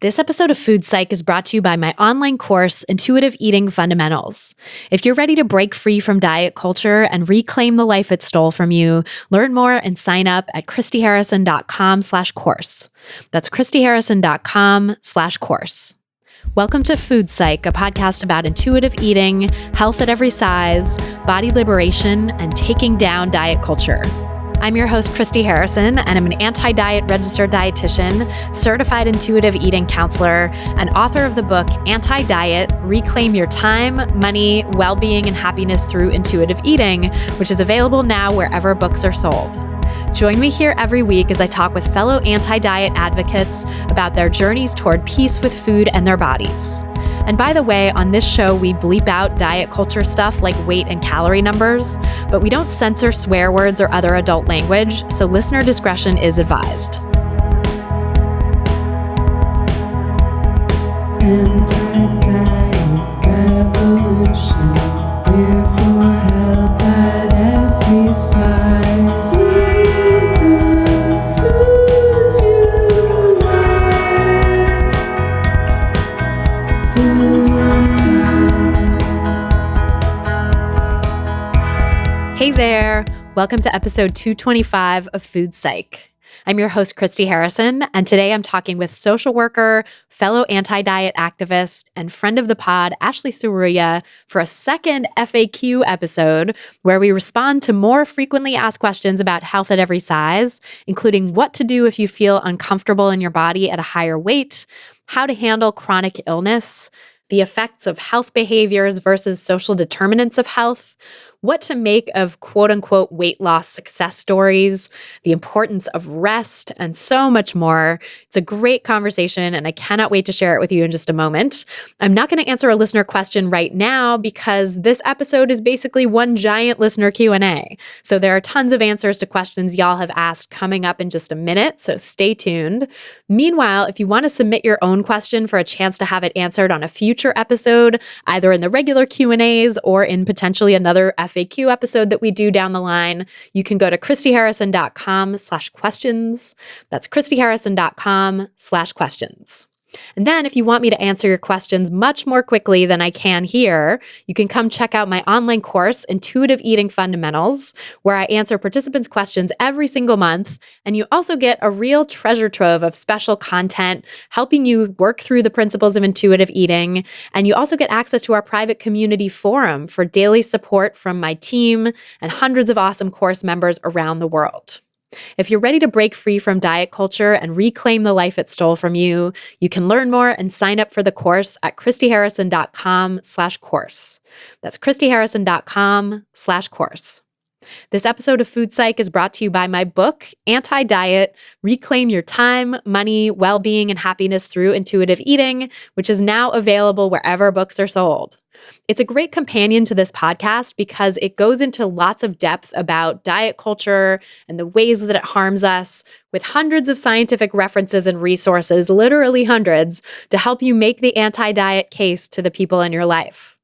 This episode of Food Psych is brought to you by my online course, Intuitive Eating Fundamentals. If you're ready to break free from diet culture and reclaim the life it stole from you, learn more and sign up at christyharrison.com/course. That's christyharrison.com/course. Welcome to Food Psych, a podcast about intuitive eating, health at every size, body liberation, and taking down diet culture. I'm your host, Christy Harrison, and I'm an anti-diet registered dietitian, certified intuitive eating counselor, and author of the book Anti-Diet: Reclaim Your Time, Money, Well-Being, and Happiness Through Intuitive Eating, which is available now wherever books are sold. Join me here every week as I talk with fellow anti-diet advocates about their journeys toward peace with food and their bodies. And by the way, on this show, we bleep out diet culture stuff like weight and calorie numbers, but we don't censor swear words or other adult language, so listener discretion is advised. Anti-diet revolution, we're for health at every size. Eat the foods you like. Food Psych. Hey there, welcome to episode 225 of Food Psych. I'm your host, Christy Harrison, and today I'm talking with social worker, fellow anti-diet activist, and friend of the pod, Ashley Seruya, for a second FAQ episode where we respond to more frequently asked questions about health at every size, including what to do if you feel uncomfortable in your body at a higher weight, how to handle chronic illness, the effects of health behaviors versus social determinants of health, what to make of quote-unquote weight loss success stories, the importance of rest, and so much more. It's a great conversation, and I cannot wait to share it with you in just a moment. I'm not going to answer a listener question right now because this episode is basically one giant listener Q&A. So there are tons of answers to questions y'all have asked coming up in just a minute, so stay tuned. Meanwhile, if you want to submit your own question for a chance to have it answered on a future episode, either in the regular Q&As or in potentially another FAQ episode that we do down the line, you can go to christyharrison.com/questions. That's christyharrison.com/questions. And then if you want me to answer your questions much more quickly than I can here, you can come check out my online course, Intuitive Eating Fundamentals, where I answer participants' questions every single month. And you also get a real treasure trove of special content helping you work through the principles of intuitive eating. And you also get access to our private community forum for daily support from my team and hundreds of awesome course members around the world. If you're ready to break free from diet culture and reclaim the life it stole from you, you can learn more and sign up for the course at christyharrison.com/course. That's christyharrison.com/course. This episode of Food Psych is brought to you by my book, Anti-Diet: Reclaim Your Time, Money, Well-Being, and Happiness Through Intuitive Eating, which is now available wherever books are sold. It's a great companion to this podcast because it goes into lots of depth about diet culture and the ways that it harms us, with hundreds of scientific references and resources, literally hundreds, to help you make the anti-diet case to the people in your life.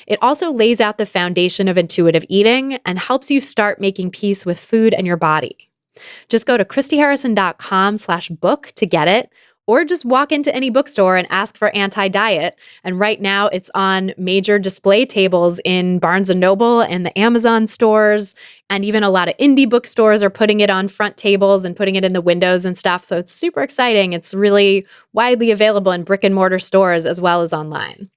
It also lays out the foundation of intuitive eating and helps you start making peace with food and your body. Just go to christyharrison.com/book to get it, or just walk into any bookstore and ask for Anti-Diet. And right now it's on major display tables in Barnes & Noble and the Amazon stores. And even a lot of indie bookstores are putting it on front tables and putting it in the windows and stuff. So it's super exciting. It's really widely available in brick and mortar stores as well as online.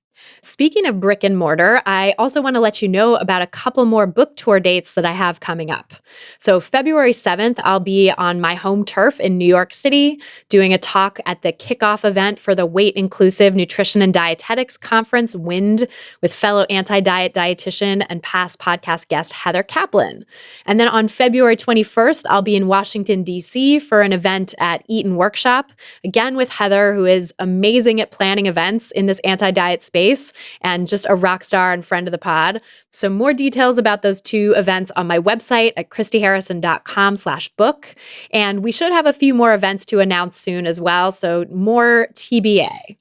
Speaking of brick and mortar, I also want to let you know about a couple more book tour dates that I have coming up. So February 7th, I'll be on my home turf in New York City doing a talk at the kickoff event for the Weight Inclusive Nutrition and Dietetics Conference, WIND, with fellow anti-diet dietitian and past podcast guest Heather Kaplan. And then on February 21st, I'll be in Washington, D.C. for an event at Eaton Workshop, again with Heather, who is amazing at planning events in this anti-diet space and just a rock star and friend of the pod. So more details about those two events on my website at christyharrison.com/book. And we should have a few more events to announce soon as well, so more TBA.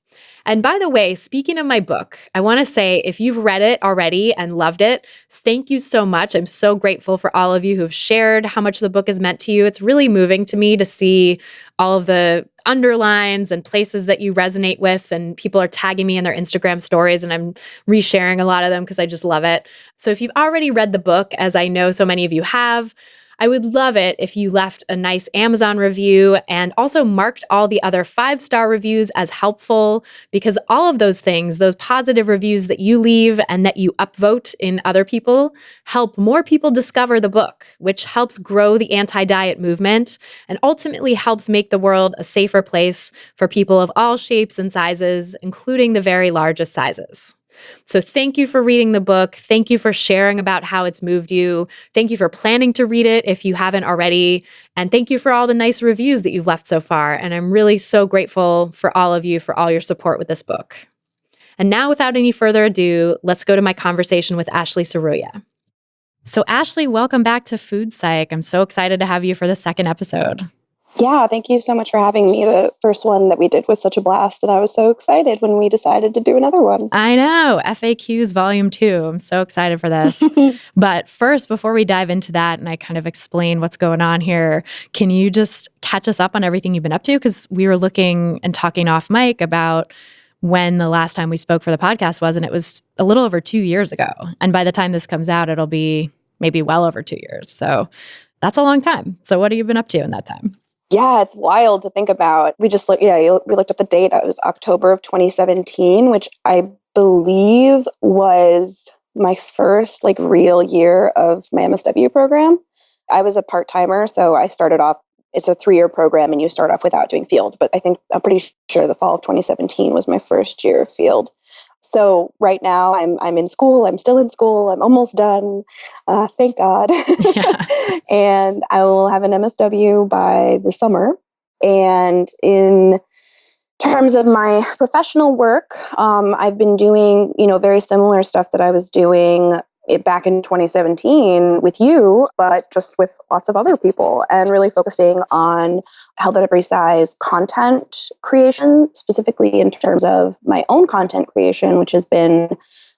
And by the way, speaking of my book, I want to say if you've read it already and loved it, thank you so much. I'm so grateful for all of you who've shared how much the book has meant to you. It's really moving to me to see all of the underlines and places that you resonate with, and people are tagging me in their Instagram stories, and I'm resharing a lot of them because I just love it. So if you've already read the book, as I know so many of you have, I would love it if you left a nice Amazon review and also marked all the other 5-star reviews as helpful, because all of those things, those positive reviews that you leave and that you upvote in other people, help more people discover the book, which helps grow the anti-diet movement and ultimately helps make the world a safer place for people of all shapes and sizes, including the very largest sizes. So thank you for reading the book. Thank you for sharing about how it's moved you. Thank you for planning to read it if you haven't already. And thank you for all the nice reviews that you've left so far. And I'm really so grateful for all of you for all your support with this book. And now, without any further ado, let's go to my conversation with Ashley Seruya. So Ashley, welcome back to Food Psych. I'm so excited to have you for the second episode. Yeah, thank you so much for having me. The first one that we did was such a blast, and I was so excited when we decided to do another one. I know, FAQs Volume 2. I'm so excited for this. But first, before we dive into that and I kind of explain what's going on here, can you just catch us up on everything you've been up to? Because we were looking and talking off mic about when the last time we spoke for the podcast was, and it was a little over 2 years ago. And by the time this comes out, it'll be maybe well over 2 years. So that's a long time. So what have you been up to in that time? Yeah, it's wild to think about. We just looked up the date. It was October of 2017, which I believe was my first real year of my MSW program. I was a part-timer, so I started off, it's a 3-year program and you start off without doing field, but I'm pretty sure the fall of 2017 was my first year of field. So right now I'm in school. I'm still in school. I'm almost done. Thank God. Yeah. And I will have an MSW by the summer. And in terms of my professional work, I've been doing, very similar stuff that I was doing back in 2017 with you, but just with lots of other people, and really focusing on health at every size content creation, specifically in terms of my own content creation, which has been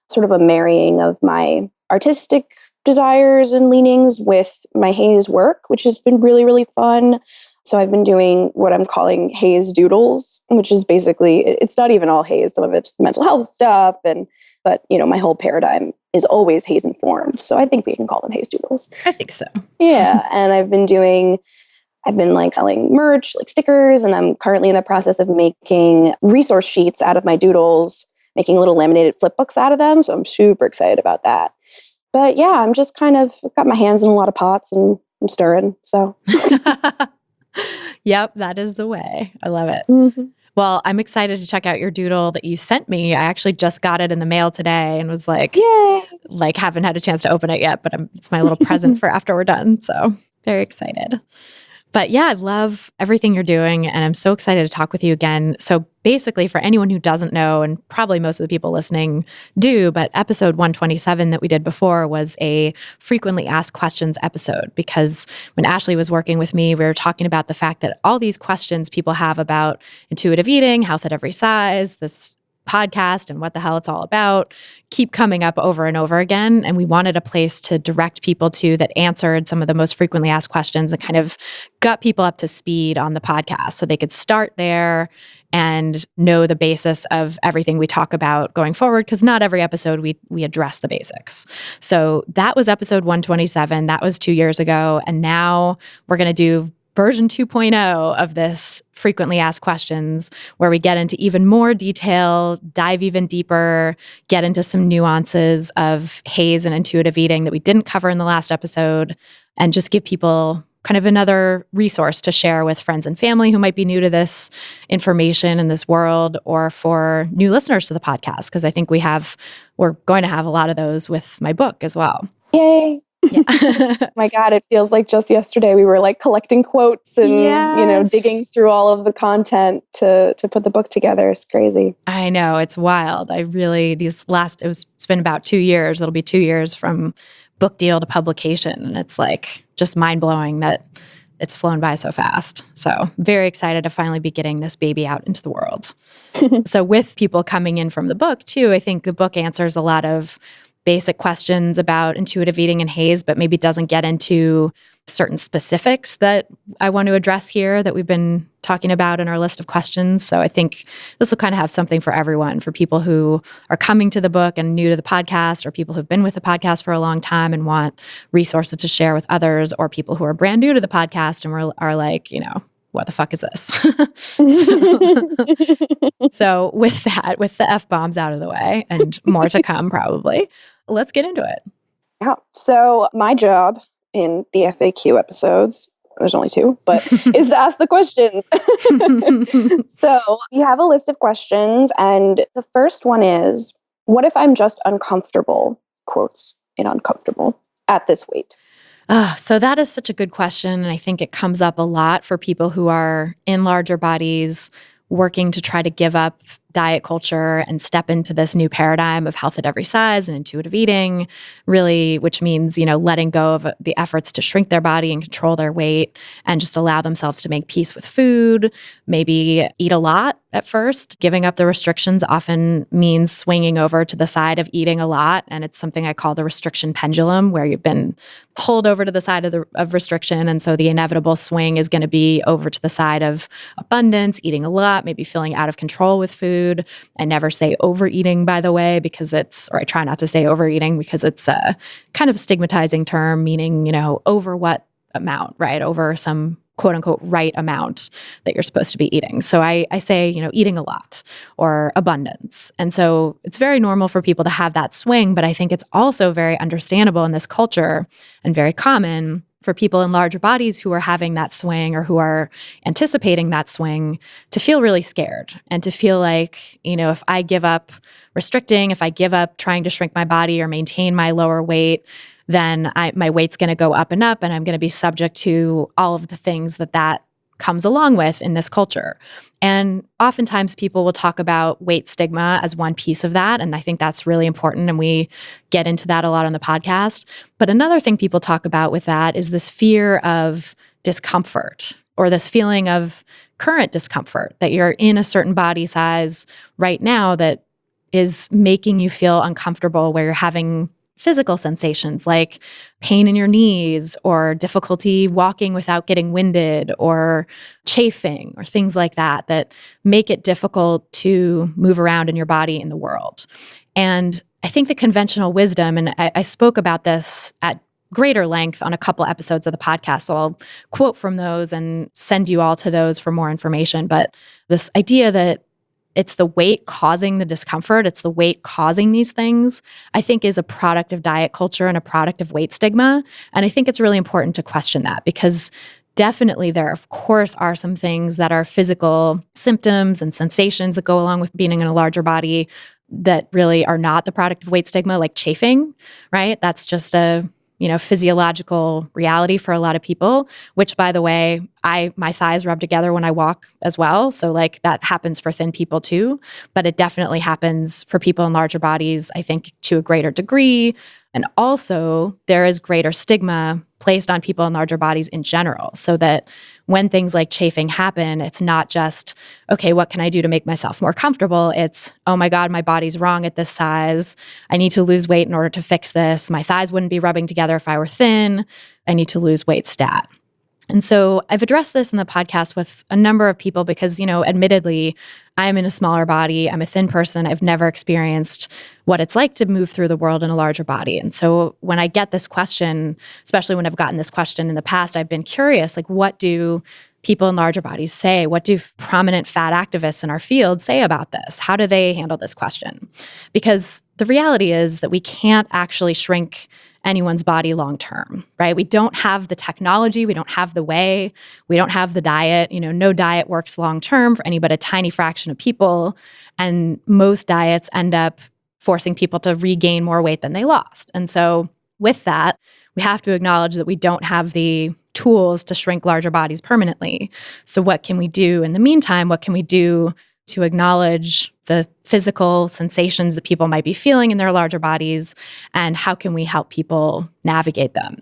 sort of a marrying of my artistic desires and leanings with my HAES work, which has been really, really fun. So I've been doing what I'm calling HAES doodles, which is basically, it's not even all HAES, some of it's mental health stuff, but my whole paradigm is always HAES informed. So I think we can call them HAES doodles. I think so. Yeah. And I've been selling merch, stickers, and I'm currently in the process of making resource sheets out of my doodles, making little laminated flip books out of them. So I'm super excited about that. But yeah, I'm just kind of got my hands in a lot of pots and I'm stirring. So Yep, that is the way. I love it. mm-hmm. Well, I'm excited to check out your doodle that you sent me. I actually just got it in the mail today and was Yay! Haven't had a chance to open it yet, but it's my little present for after we're done. So very excited. But yeah, I love everything you're doing, and I'm so excited to talk with you again. So basically, for anyone who doesn't know, and probably most of the people listening do, but episode 127 that we did before was a frequently asked questions episode, because when Ashley was working with me, we were talking about the fact that all these questions people have about intuitive eating, health at every size, this podcast and what the hell it's all about keep coming up over and over again. And we wanted a place to direct people to that answered some of the most frequently asked questions and kind of got people up to speed on the podcast so they could start there and know the basis of everything we talk about going forward, because not every episode we address the basics. So that was episode 127. That was 2 years ago. And now we're going to do version 2.0 of this frequently asked questions, where we get into even more detail, dive even deeper, get into some nuances of HAES and intuitive eating that we didn't cover in the last episode, and just give people kind of another resource to share with friends and family who might be new to this information in this world, or for new listeners to the podcast, because I think we're going to have a lot of those with my book as well. Yay! Yeah. My God, it feels like just yesterday we were collecting quotes and digging through all of the content to put the book together. It's crazy. I know, it's wild. It's been about 2 years. It'll be 2 years from book deal to publication, and it's just mind blowing that it's flown by so fast. So very excited to finally be getting this baby out into the world. So with people coming in from the book too, I think the book answers a lot of basic questions about intuitive eating and HAES, but maybe doesn't get into certain specifics that I want to address here that we've been talking about in our list of questions. So I think this will kind of have something for everyone, for people who are coming to the book and new to the podcast, or people who've been with the podcast for a long time and want resources to share with others, or people who are brand new to the podcast and are like, what the fuck is this? So with that, with the F-bombs out of the way and more to come probably, let's get into it. Yeah. So my job in the FAQ episodes, there's only 2, but is to ask the questions. So we have a list of questions, and the first one is, what if I'm just uncomfortable, quotes, uncomfortable, at this weight? So that is such a good question. And I think it comes up a lot for people who are in larger bodies, working to try to give up diet culture and step into this new paradigm of health at every size and intuitive eating, really, which means, letting go of the efforts to shrink their body and control their weight and just allow themselves to make peace with food, maybe eat a lot at first. Giving up the restrictions often means swinging over to the side of eating a lot. And it's something I call the restriction pendulum, where you've been pulled over to the side of restriction. And so the inevitable swing is going to be over to the side of abundance, eating a lot, maybe feeling out of control with food. I never say overeating, by the way, or I try not to say overeating because it's a kind of stigmatizing term, meaning, over what amount, right? Over some quote unquote right amount that you're supposed to be eating. So I say, eating a lot or abundance. And so it's very normal for people to have that swing, but I think it's also very understandable in this culture and very common for people in larger bodies who are having that swing or who are anticipating that swing to feel really scared and to feel like, if I give up restricting, if I give up trying to shrink my body or maintain my lower weight, then my weight's going to go up, and I'm going to be subject to all of the things that comes along with in this culture. And oftentimes people will talk about weight stigma as one piece of that. And I think that's really important. And we get into that a lot on the podcast. But another thing people talk about with that is this fear of discomfort, or this feeling of current discomfort, that you're in a certain body size right now that is making you feel uncomfortable, where you're having physical sensations like pain in your knees or difficulty walking without getting winded or chafing or things like that make it difficult to move around in your body in the world. And I think the conventional wisdom, and I spoke about this at greater length on a couple episodes of the podcast, so I'll quote from those and send you all to those for more information. But this idea that it's the weight causing the discomfort, it's the weight causing these things, I think is a product of diet culture and a product of weight stigma. And I think it's really important to question that, because definitely there, of course, are some things that are physical symptoms and sensations that go along with being in a larger body that really are not the product of weight stigma, like chafing, right? That's just a physiological reality for a lot of people, which, by the way, my thighs rub together when I walk as well. So that happens for thin people too, but it definitely happens for people in larger bodies, I think, to a greater degree. And also there is greater stigma placed on people in larger bodies in general, so that when things like chafing happen, it's not just, okay, what can I do to make myself more comfortable? It's, oh my God, my body's wrong at this size. I need to lose weight in order to fix this. My thighs wouldn't be rubbing together if I were thin. I need to lose weight stat. And so I've addressed this in the podcast with a number of people because, admittedly, I'm in a smaller body. I'm a thin person. I've never experienced what it's like to move through the world in a larger body. And so when I get this question, especially when I've gotten this question in the past, I've been curious, what do people in larger bodies say? What do prominent fat activists in our field say about this? How do they handle this question? Because the reality is that we can't actually shrink anyone's body long term, right? We don't have the technology, we don't have the way, we don't have the diet. No diet works long term for any but a tiny fraction of people. And most diets end up forcing people to regain more weight than they lost. And so with that, we have to acknowledge that we don't have the tools to shrink larger bodies permanently. So what can we do in the meantime? What can we do to acknowledge the physical sensations that people might be feeling in their larger bodies, and how can we help people navigate them?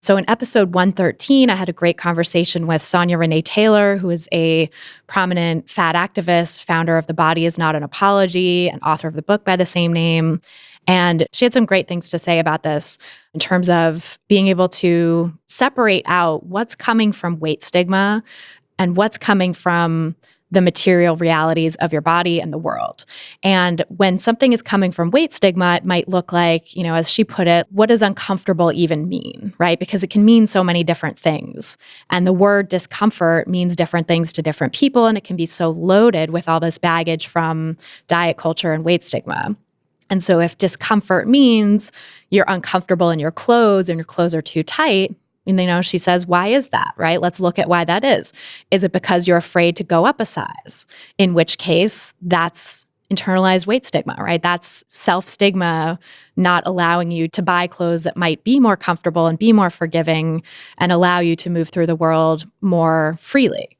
So in episode 113, I had a great conversation with Sonia Renee Taylor, who is a prominent fat activist, founder of The Body Is Not an Apology, and author of the book by the same name. And she had some great things to say about this in terms of being able to separate out what's coming from weight stigma and what's coming from the material realities of your body and the world. And when something is coming from weight stigma, it might look like, as she put it, what does uncomfortable even mean, right? Because it can mean so many different things. And the word discomfort means different things to different people, and it can be so loaded with all this baggage from diet culture and weight stigma. And so if discomfort means you're uncomfortable in your clothes and your clothes are too tight, she says, why is that, right? Let's look at why that is. Is it because you're afraid to go up a size? In which case, that's internalized weight stigma, right? That's self-stigma not allowing you to buy clothes that might be more comfortable and be more forgiving and allow you to move through the world more freely.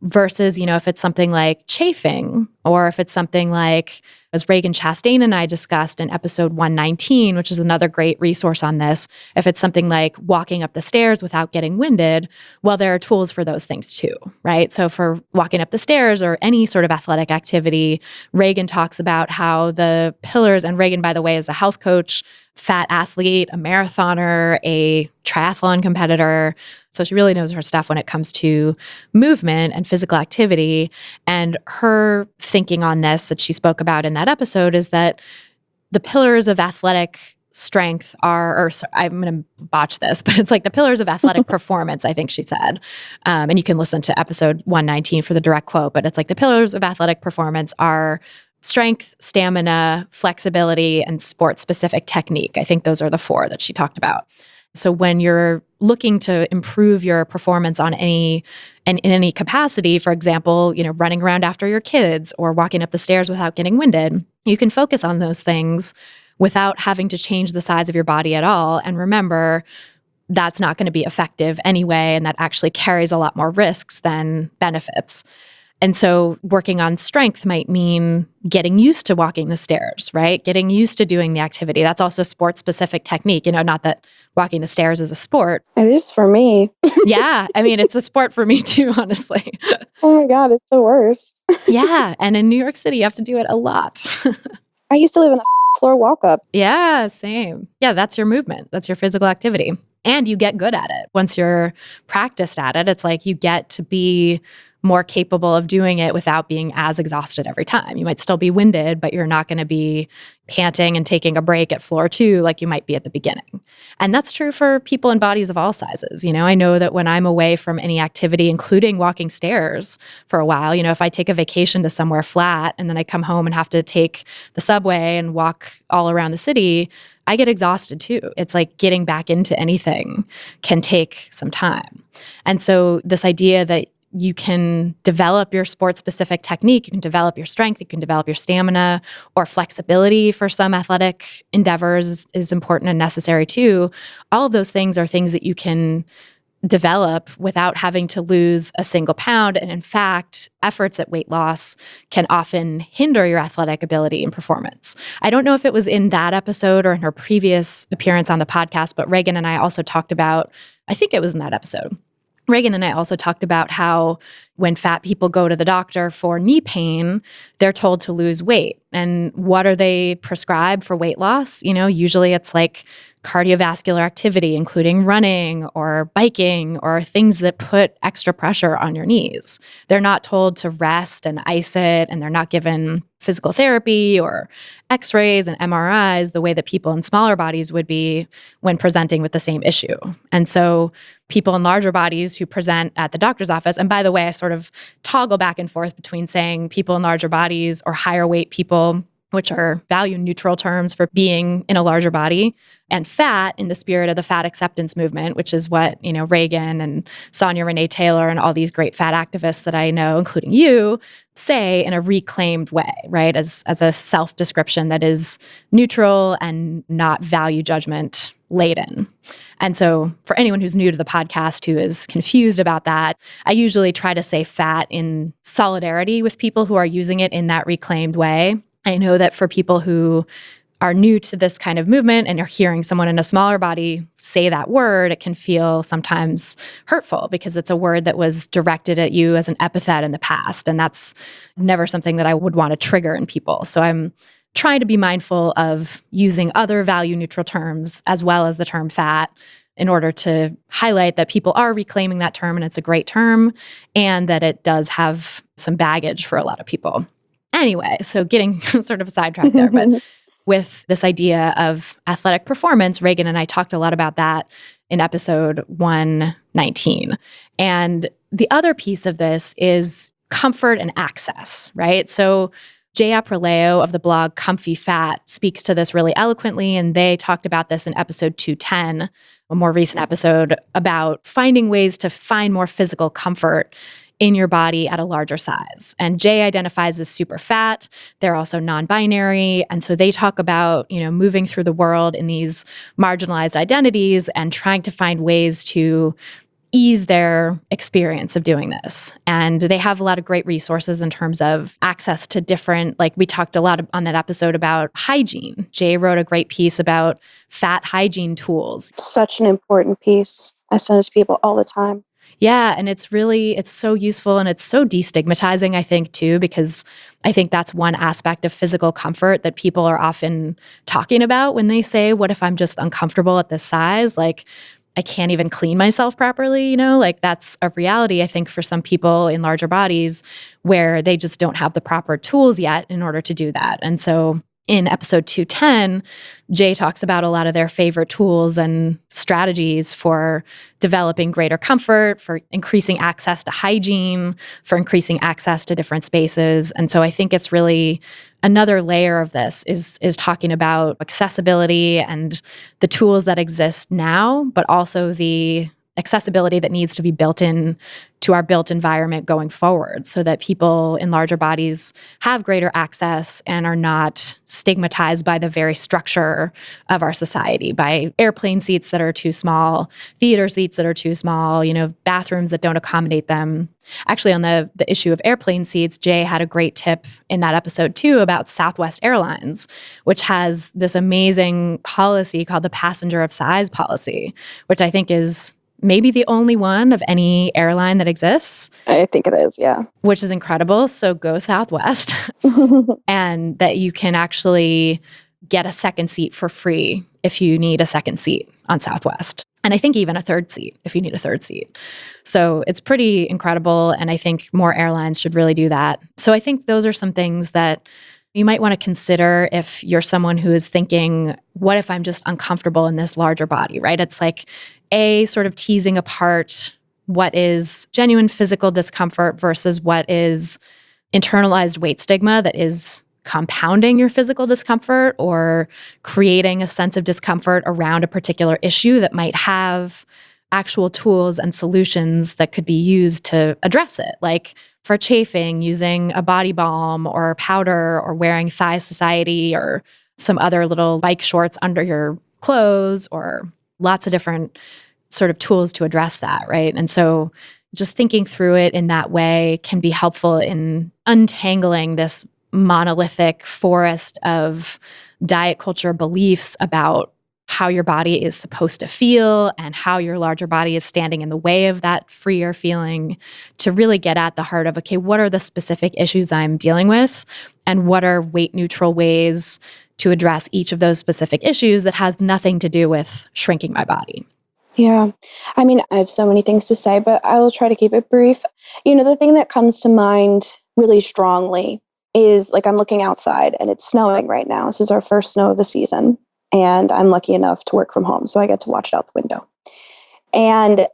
Versus, if it's something like chafing, or if it's something like, as Reagan Chastain and I discussed in episode 119, which is another great resource on this, if it's something like walking up the stairs without getting winded, well, there are tools for those things too, right? So for walking up the stairs or any sort of athletic activity, Reagan talks about how the pillars, and Reagan, by the way, is a health coach, fat athlete, a marathoner, a triathlon competitor. So she really knows her stuff when it comes to movement and physical activity. And her thinking on this that she spoke about in that episode is that the pillars of athletic strength are, I'm going to botch this, but it's like the pillars of athletic performance, I think she said. And you can listen to episode 119 for the direct quote, but it's like the pillars of athletic performance are strength, stamina, flexibility, and sport-specific technique. I think those are the four that she talked about. So when you're looking to improve your performance in any capacity, for example, running around after your kids or walking up the stairs without getting winded, you can focus on those things without having to change the size of your body at all. And remember, that's not going to be effective anyway, and that actually carries a lot more risks than benefits. And so working on strength might mean getting used to walking the stairs, right? Getting used to doing the activity. That's also sport-specific technique. Not that walking the stairs is a sport. It is for me. Yeah. It's a sport for me too, honestly. Oh my God, it's the worst. Yeah. And in New York City, you have to do it a lot. I used to live in a floor walk-up. Yeah, same. Yeah, that's your movement. That's your physical activity. And you get good at it. Once you're practiced at it, it's like you get to be more capable of doing it without being as exhausted every time. You might still be winded, but you're not going to be panting and taking a break at floor 2 like you might be at the beginning. And that's true for people in bodies of all sizes. I know that when I'm away from any activity, including walking stairs for a while, if I take a vacation to somewhere flat and then I come home and have to take the subway and walk all around the city, I get exhausted too. It's like getting back into anything can take some time. And so this idea that you can develop your sport-specific technique, you can develop your strength, you can develop your stamina, or flexibility for some athletic endeavors is important and necessary too. All of those things are things that you can develop without having to lose a single pound. And in fact, efforts at weight loss can often hinder your athletic ability and performance. I don't know if it was in that episode or in her previous appearance on the podcast, but Reagan and I also talked about, I think it was in that episode, Reagan and I also talked about how when fat people go to the doctor for knee pain, they're told to lose weight. And what are they prescribed for weight loss? Usually it's like cardiovascular activity, including running or biking or things that put extra pressure on your knees. They're not told to rest and ice it, and they're not given physical therapy or x-rays and MRIs the way that people in smaller bodies would be when presenting with the same issue. And so people in larger bodies who present at the doctor's office, and by the way, I sort of toggle back and forth between saying people in larger bodies or higher weight people, which are value neutral terms for being in a larger body, and fat in the spirit of the fat acceptance movement, which is what, Reagan and Sonia Renee Taylor and all these great fat activists that I know, including you, say in a reclaimed way, right? As a self-description that is neutral and not value judgment laden. And so for anyone who's new to the podcast who is confused about that, I usually try to say fat in solidarity with people who are using it in that reclaimed way. I know that for people who are new to this kind of movement and are hearing someone in a smaller body say that word, it can feel sometimes hurtful because it's a word that was directed at you as an epithet in the past. And that's never something that I would want to trigger in people. So I'm trying to be mindful of using other value neutral terms as well as the term fat in order to highlight that people are reclaiming that term and it's a great term and that it does have some baggage for a lot of people. Anyway, so getting sort of sidetracked there, but with this idea of athletic performance, Reagan and I talked a lot about that in episode 119. And the other piece of this is comfort and access, right? So Jay Aprileo of the blog Comfy Fat speaks to this really eloquently, and they talked about this in episode 210, a more recent episode, about finding ways to find more physical comfort in your body at a larger size. And Jay identifies as super fat. They're also non-binary. And so they talk about, moving through the world in these marginalized identities and trying to find ways to ease their experience of doing this. And they have a lot of great resources in terms of access to different, like we talked a lot on that episode about hygiene. Jay wrote a great piece about fat hygiene tools. Such an important piece. I send it to people all the time. Yeah. And it's so useful and it's so destigmatizing, I think, too, because I think that's one aspect of physical comfort that people are often talking about when they say, what if I'm just uncomfortable at this size? Like, I can't even clean myself properly, like that's a reality, I think, for some people in larger bodies where they just don't have the proper tools yet in order to do that. And so in episode 210, Jay talks about a lot of their favorite tools and strategies for developing greater comfort, for increasing access to hygiene, for increasing access to different spaces. And so I think it's really another layer of this is talking about accessibility and the tools that exist now, but also the accessibility that needs to be built in to our built environment going forward so that people in larger bodies have greater access and are not stigmatized by the very structure of our society, by airplane seats that are too small, theater seats that are too small, bathrooms that don't accommodate them. Actually, on the issue of airplane seats, Jay had a great tip in that episode too about Southwest Airlines, which has this amazing policy called the passenger of size policy, which I think is maybe the only one of any airline that exists. I think it is, yeah. Which is incredible. So go Southwest. And that you can actually get a second seat for free if you need a second seat on Southwest. And I think even a third seat if you need a third seat. So it's pretty incredible. And I think more airlines should really do that. So I think those are some things that you might want to consider if you're someone who is thinking, what if I'm just uncomfortable in this larger body, right? It's like sort of teasing apart what is genuine physical discomfort versus what is internalized weight stigma that is compounding your physical discomfort or creating a sense of discomfort around a particular issue that might have actual tools and solutions that could be used to address it. Like for chafing, using a body balm or powder or wearing thigh society or some other little bike shorts under your clothes or lots of different sort of tools to address that, right? And so just thinking through it in that way can be helpful in untangling this monolithic forest of diet culture beliefs about how your body is supposed to feel and how your larger body is standing in the way of that freer feeling to really get at the heart of, okay, what are the specific issues I'm dealing with and what are weight neutral ways to address each of those specific issues that has nothing to do with shrinking my body. Yeah. I mean, I have so many things to say, but I will try to keep it brief. The thing that comes to mind really strongly is like I'm looking outside and it's snowing right now. This is our first snow of the season. And I'm lucky enough to work from home, so I get to watch it out the window. And,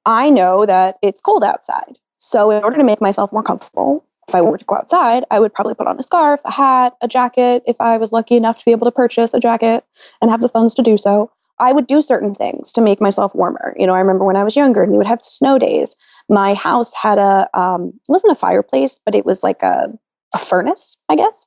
I know that it's cold outside. So in order to make myself more comfortable, if I were to go outside, I would probably put on a scarf, a hat, a jacket, if I was lucky enough to be able to purchase a jacket and have the funds to do so. I would do certain things to make myself warmer. I remember when I was younger and we would have snow days. My house had it wasn't a fireplace, but it was like a furnace, I guess.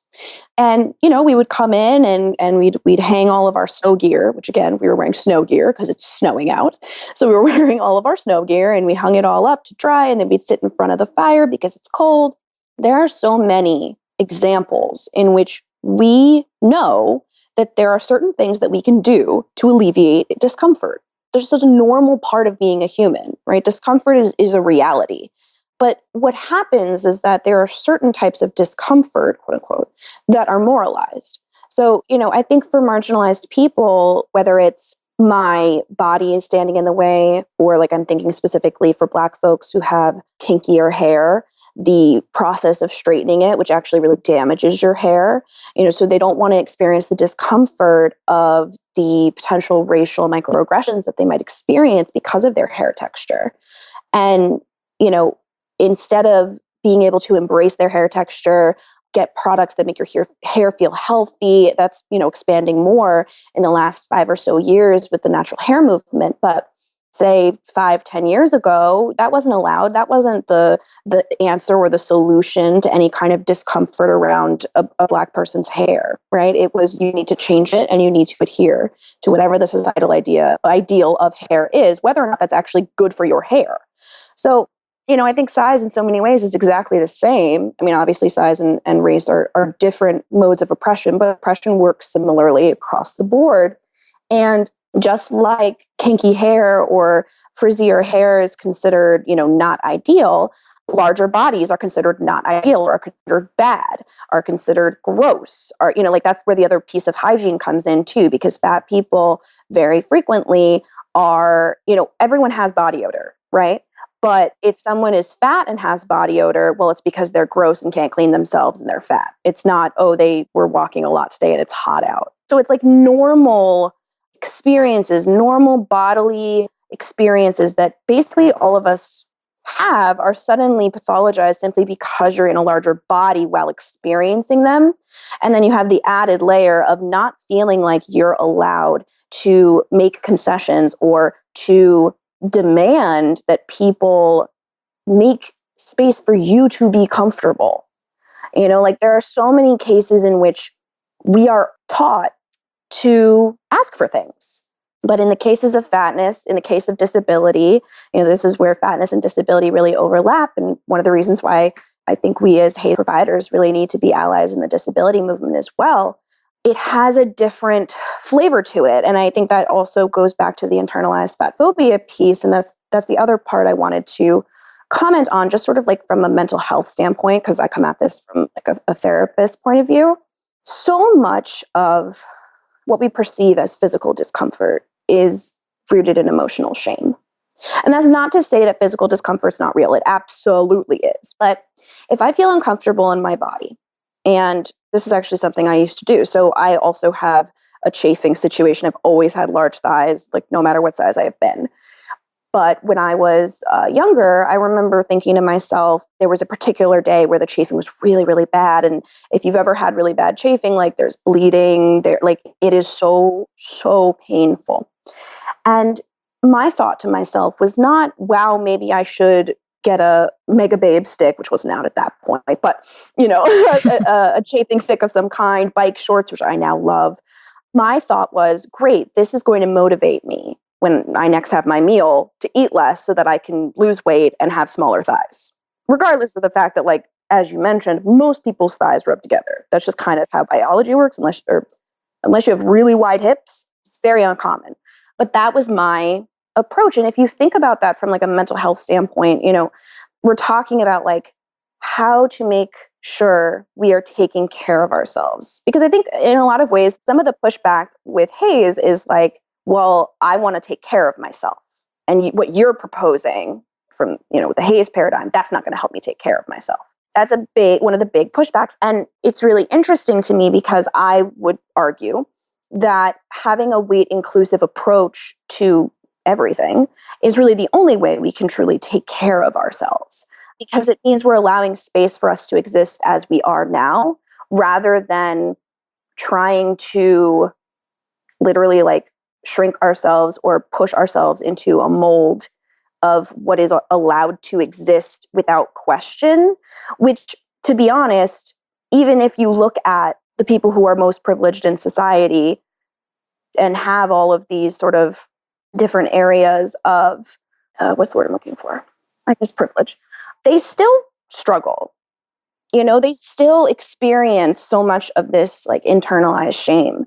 And, we would come in and we'd hang all of our snow gear, which again, we were wearing snow gear because it's snowing out. So we were wearing all of our snow gear and we hung it all up to dry. And then we'd sit in front of the fire because it's cold. There are so many examples in which we know that there are certain things that we can do to alleviate discomfort. There's just a normal part of being a human, right? Discomfort is a reality. But what happens is that there are certain types of discomfort, quote unquote, that are moralized. So, I think for marginalized people, whether it's my body is standing in the way, or like I'm thinking specifically for Black folks who have kinkier hair, the process of straightening it, which actually really damages your hair, so they don't want to experience the discomfort of the potential racial microaggressions that they might experience because of their hair texture. And, instead of being able to embrace their hair texture, get products that make your hair feel healthy, that's, expanding more in the last 5 or so years with the natural hair movement. But say 5-10 years ago, that wasn't allowed. That wasn't the answer or the solution to any kind of discomfort around a Black person's hair, right? It was, you need to change it and you need to adhere to whatever the societal ideal of hair is, whether or not that's actually good for your hair. So, I think size in so many ways is exactly the same. I mean, obviously size and race are different modes of oppression, but oppression works similarly across the board. And just like kinky hair or frizzier hair is considered, not ideal, larger bodies are considered not ideal, or are considered bad, are considered gross, or, that's where the other piece of hygiene comes in too, because fat people very frequently are, everyone has body odor, right? But if someone is fat and has body odor, well, it's because they're gross and can't clean themselves and they're fat. It's not, oh, they were walking a lot today and it's hot out. So it's like normal experiences, normal bodily experiences that basically all of us have are suddenly pathologized simply because you're in a larger body while experiencing them. And then you have the added layer of not feeling like you're allowed to make concessions or to demand that people make space for you to be comfortable. Like there are so many cases in which we are taught to ask for things. But in the cases of fatness, in the case of disability, this is where fatness and disability really overlap. And one of the reasons why I think we as HAES providers really need to be allies in the disability movement as well. It has a different flavor to it. And I think that also goes back to the internalized fat phobia piece. And that's the other part I wanted to comment on, just sort of like from a mental health standpoint, because I come at this from like a therapist point of view. So much of what we perceive as physical discomfort is rooted in emotional shame. And that's not to say that physical discomfort is not real. It absolutely is. But if I feel uncomfortable in my body, and this is actually something I used to do. So I also have a chafing situation. I've always had large thighs, like no matter what size I have been. But when I was younger, I remember thinking to myself, there was a particular day where the chafing was really, really bad. And if you've ever had really bad chafing, like there's bleeding, like it is so, so painful. And my thought to myself was not, wow, maybe I should get a Mega Babe stick, which wasn't out at that point, but, a chafing stick of some kind, bike shorts, which I now love. My thought was, great, this is going to motivate me when I next have my meal to eat less so that I can lose weight and have smaller thighs. Regardless of the fact that, like, as you mentioned, most people's thighs rub together. That's just kind of how biology works, unless you have really wide hips. It's very uncommon. But that was my approach. And if you think about that from like a mental health standpoint, we're talking about like how to make sure we are taking care of ourselves. Because I think in a lot of ways, some of the pushback with HAES is like, well, I want to take care of myself. And what you're proposing from, the HAES paradigm, that's not going to help me take care of myself. That's one of the big pushbacks. And it's really interesting to me because I would argue that having a weight inclusive approach to everything is really the only way we can truly take care of ourselves, because it means we're allowing space for us to exist as we are now, rather than trying to literally like shrink ourselves or push ourselves into a mold of what is allowed to exist without question, which, to be honest, even if you look at the people who are most privileged in society and have all of these sort of different areas of, what's the word I'm looking for? I guess privilege. They still struggle. They still experience so much of this like internalized shame.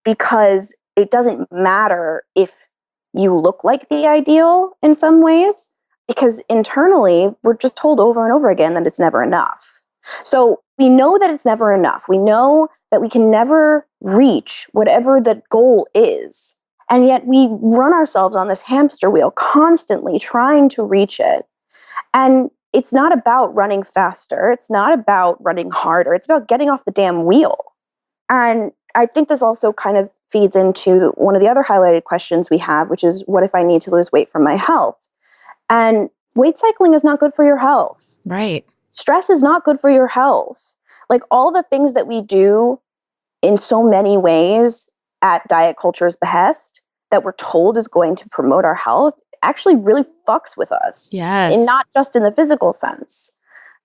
because it doesn't matter if you look like the ideal in some ways, because internally we're just told over and over again that it's never enough. So we know that it's never enough. We know that we can never reach whatever the goal is. And yet we run ourselves on this hamster wheel, constantly trying to reach it. And it's not about running faster. It's not about running harder. It's about getting off the damn wheel. And I think this also kind of feeds into one of the other highlighted questions we have, which is, what if I need to lose weight for my health? And weight cycling is not good for your health. Right. Stress is not good for your health. Like, all the things that we do in so many ways at diet culture's behest that we're told is going to promote our health actually really fucks with us. Yes. And not just in the physical sense.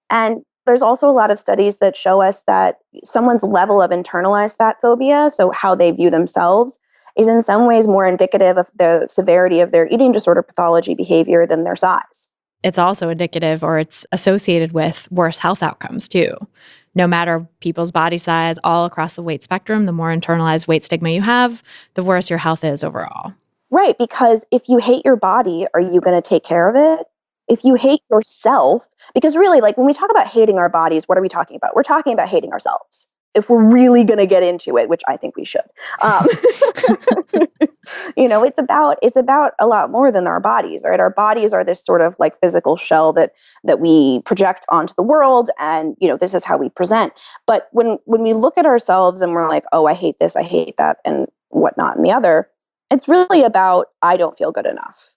And there's also a lot of studies that show us that someone's level of internalized fat phobia, so how they view themselves, is in some ways more indicative of the severity of their eating disorder pathology behavior than their size. It's also indicative, or it's associated with, worse health outcomes too. No matter people's body size, all across the weight spectrum, the more internalized weight stigma you have, the worse your health is overall. Right, because if you hate your body, are you going to take care of it? If you hate yourself, because really, like, when we talk about hating our bodies, what are we talking about? We're talking about hating ourselves. If we're really going to get into it, which I think we should. It's about a lot more than our bodies, right? Our bodies are this sort of like physical shell that we project onto the world, and this is how we present. But when we look at ourselves and we're like, oh, I hate this, I hate that, and whatnot, and the other, it's really about, I don't feel good enough.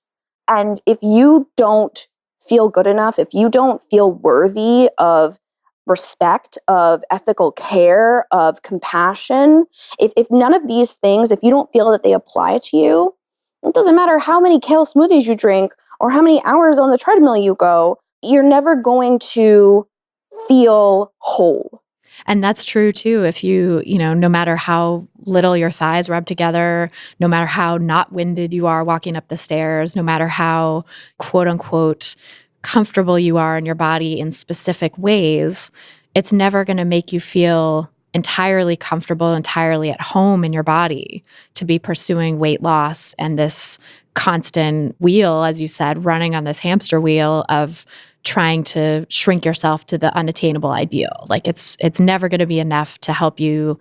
And if you don't feel good enough, if you don't feel worthy of respect, of ethical care, of compassion, if none of these things, if you don't feel that they apply to you, it doesn't matter how many kale smoothies you drink or how many hours on the treadmill you go, you're never going to feel whole. And that's true too. If no matter how little your thighs rub together, no matter how not winded you are walking up the stairs, no matter how quote unquote comfortable you are in your body in specific ways, it's never going to make you feel entirely comfortable, entirely at home in your body to be pursuing weight loss and this constant wheel, as you said, running on this hamster wheel of trying to shrink yourself to the unattainable ideal. Like, it's never going to be enough to help you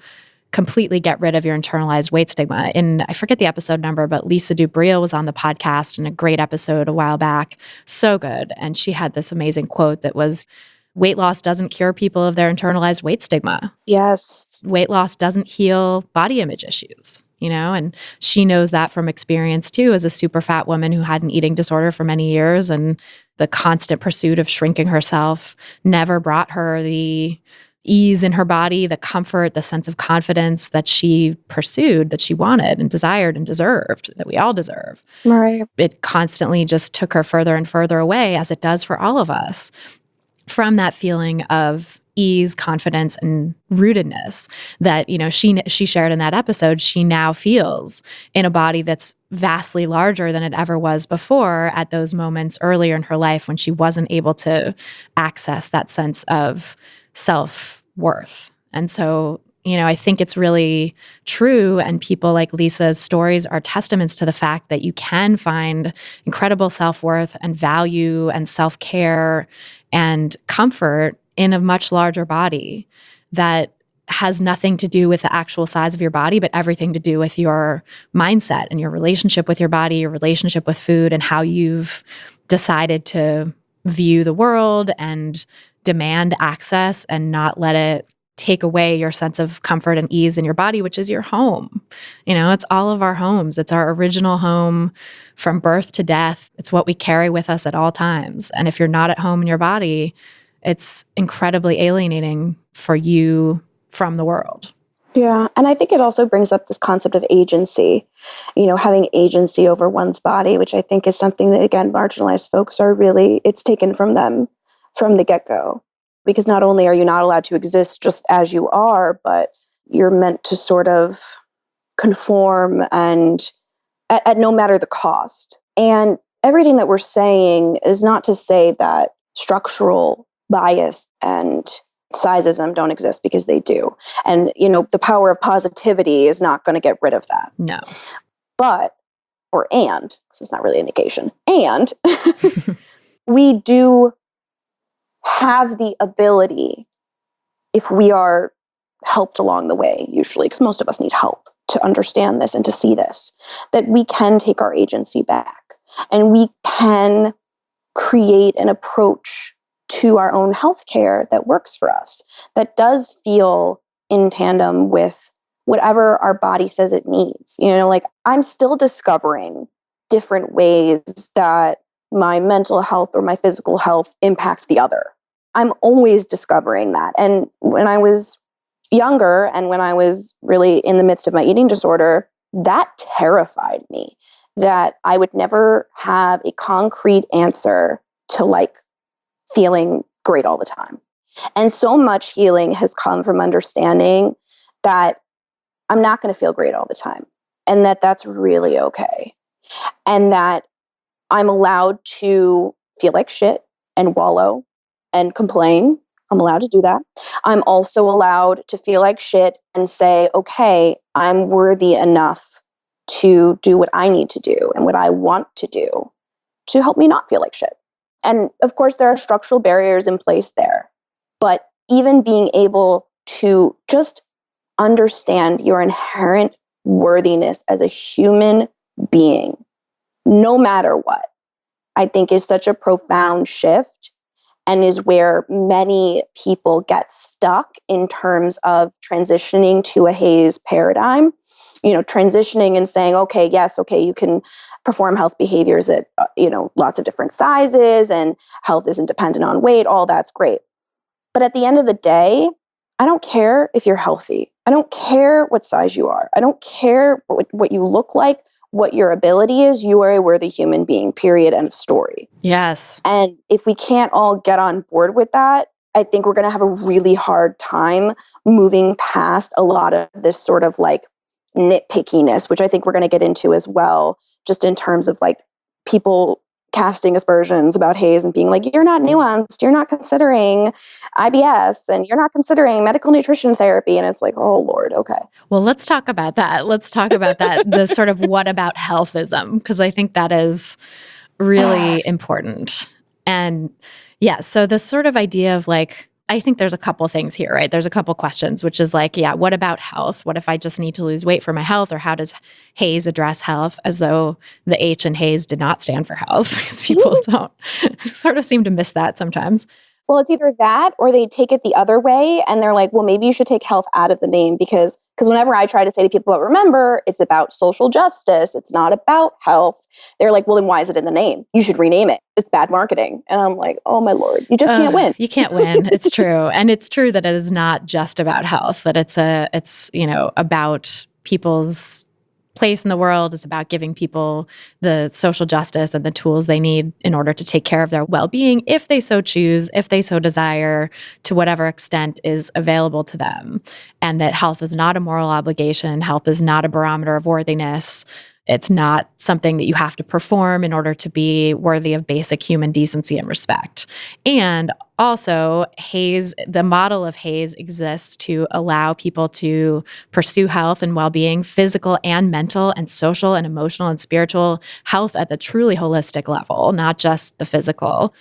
completely get rid of your internalized weight stigma. And I forget the episode number, but Lisa Dubriel was on the podcast in a great episode a while back. So good. And she had this amazing quote that was, weight loss doesn't cure people of their internalized weight stigma. Yes. Weight loss doesn't heal body image issues, and she knows that from experience too, as a super fat woman who had an eating disorder for many years, and the constant pursuit of shrinking herself never brought her the ease in her body, the comfort, the sense of confidence that she pursued, that she wanted and desired and deserved, that we all deserve. Right. It constantly just took her further and further away, as it does for all of us, from that feeling of ease, confidence, and rootedness that, she shared in that episode. She now feels in a body that's vastly larger than it ever was before at those moments earlier in her life when she wasn't able to access that sense of self-worth. And so, I think it's really true. And people like Lisa's stories are testaments to the fact that you can find incredible self-worth and value and self-care and comfort in a much larger body that has nothing to do with the actual size of your body, but everything to do with your mindset and your relationship with your body, your relationship with food, and how you've decided to view the world and demand access and not let it take away your sense of comfort and ease in your body, which is your home. It's all of our homes. It's our original home from birth to death. It's what we carry with us at all times. And if you're not at home in your body, it's incredibly alienating for you from the world. Yeah. And I think it also brings up this concept of agency, having agency over one's body, which I think is something that, again, marginalized folks are really, it's taken from them from the get-go. Because not only are you not allowed to exist just as you are, but you're meant to sort of conform and at no matter the cost. And everything that we're saying is not to say that structural bias and sizeism don't exist because they do. And, the power of positivity is not going to get rid of that. No. But, because it's not really a negation, and we do have the ability, if we are helped along the way, usually, because most of us need help to understand this and to see this, that we can take our agency back and we can create an approach to our own healthcare that works for us, that does feel in tandem with whatever our body says it needs. Like I'm still discovering different ways that my mental health or my physical health impact the other. I'm always discovering that. And when I was younger and when I was really in the midst of my eating disorder, that terrified me, that I would never have a concrete answer to like feeling great all the time. And so much healing has come from understanding that I'm not going to feel great all the time, and that that's really okay. And that I'm allowed to feel like shit and wallow and complain. I'm allowed to do that. I'm also allowed to feel like shit and say, okay, I'm worthy enough to do what I need to do and what I want to do to help me not feel like shit. And of course, there are structural barriers in place there. But even being able to just understand your inherent worthiness as a human being, no matter what, I think is such a profound shift, and is where many people get stuck in terms of transitioning to a HAES paradigm, transitioning and saying, okay, yes, okay, you can perform health behaviors at, lots of different sizes, and health isn't dependent on weight, all that's great. But at the end of the day, I don't care if you're healthy. I don't care what size you are. I don't care what you look like, what your ability is. You are a worthy human being, period, end of story. Yes. And if we can't all get on board with that, I think we're going to have a really hard time moving past a lot of this sort of like nitpickiness, which I think we're going to get into as well, just in terms of like people casting aspersions about HAES and being like, you're not nuanced, you're not considering IBS, and you're not considering medical nutrition therapy. And it's like, oh, Lord, okay. Well, let's talk about that. The sort of what about healthism, because I think that is really important. And yeah, so this sort of idea of like, I think there's a couple things here, right? There's a couple questions, which is like, yeah, what about health? What if I just need to lose weight for my health? Or how does HAES address health? As though the H in HAES did not stand for health, because people don't sort of seem to miss that sometimes. Well, it's either that or they take it the other way and they're like, well, maybe you should take health out of the name, because whenever I try to say to people, but remember, it's about social justice, it's not about health, they're like, well, then why is it in the name? You should rename it. It's bad marketing. And I'm like, oh my Lord, you just can't win. You can't win. It's true. And it's true that it is not just about health, that it's about people's place in the world. Is about giving people the social justice and the tools they need in order to take care of their well-being, if they so choose, if they so desire, to whatever extent is available to them. And that health is not a moral obligation. Health is not a barometer of worthiness. It's not something that you have to perform in order to be worthy of basic human decency and respect. And also, HAES, the model of HAES exists to allow people to pursue health and well-being, physical and mental and social and emotional and spiritual health at the truly holistic level, not just the physical,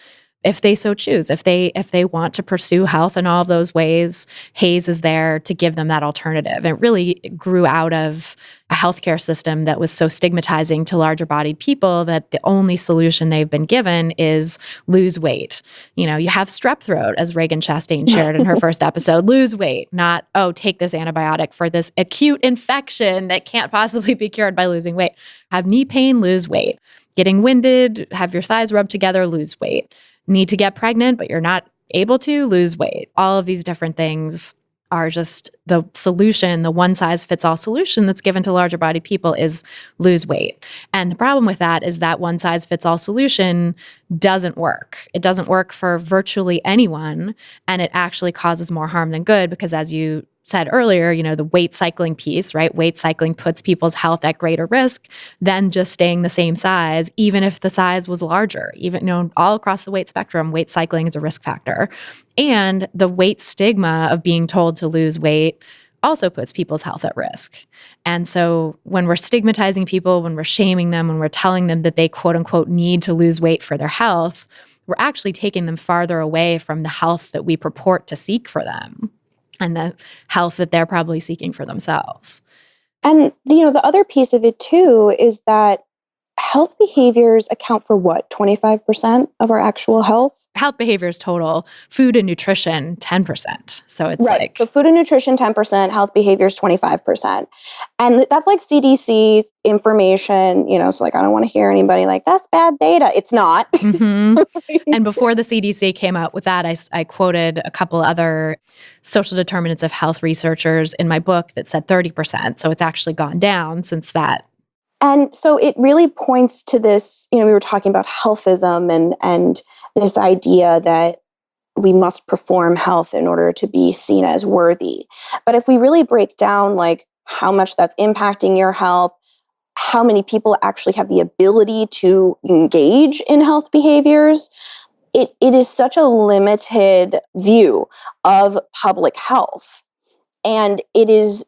if they so choose. If they want to pursue health in all of those ways, HAES is there to give them that alternative. It really grew out of a healthcare system that was so stigmatizing to larger bodied people that the only solution they've been given is lose weight. You have strep throat, as Reagan Chastain shared in her first episode, lose weight, not, take this antibiotic for this acute infection that can't possibly be cured by losing weight. Have knee pain, lose weight. Getting winded, have your thighs rubbed together, lose weight. Need to get pregnant, but you're not able to, lose weight. All of these different things are just the solution, the one-size-fits-all solution that's given to larger bodied people is lose weight. And the problem with that is that one-size-fits-all solution doesn't work. It doesn't work for virtually anyone, and it actually causes more harm than good, because as you said earlier, the weight cycling piece, right? Weight cycling puts people's health at greater risk than just staying the same size, even if the size was larger. Even, all across the weight spectrum, weight cycling is a risk factor. And the weight stigma of being told to lose weight also puts people's health at risk. And so when we're stigmatizing people, when we're shaming them, when we're telling them that they quote unquote need to lose weight for their health, we're actually taking them farther away from the health that we purport to seek for them and the health that they're probably seeking for themselves. And, the other piece of it too is that health behaviors account for what, 25% of our actual health? Health behaviors total, food and nutrition, 10%. So it's right. So food and nutrition, 10%, health behaviors, 25%. And that's like CDC information, so like, I don't want to hear anybody like, that's bad data. It's not. Mm-hmm. And before the CDC came out with that, I quoted a couple other social determinants of health researchers in my book that said 30%. So it's actually gone down since that. And so it really points to this, we were talking about healthism and this idea that we must perform health in order to be seen as worthy. But if we really break down like how much that's impacting your health, how many people actually have the ability to engage in health behaviors, it is such a limited view of public health. And it is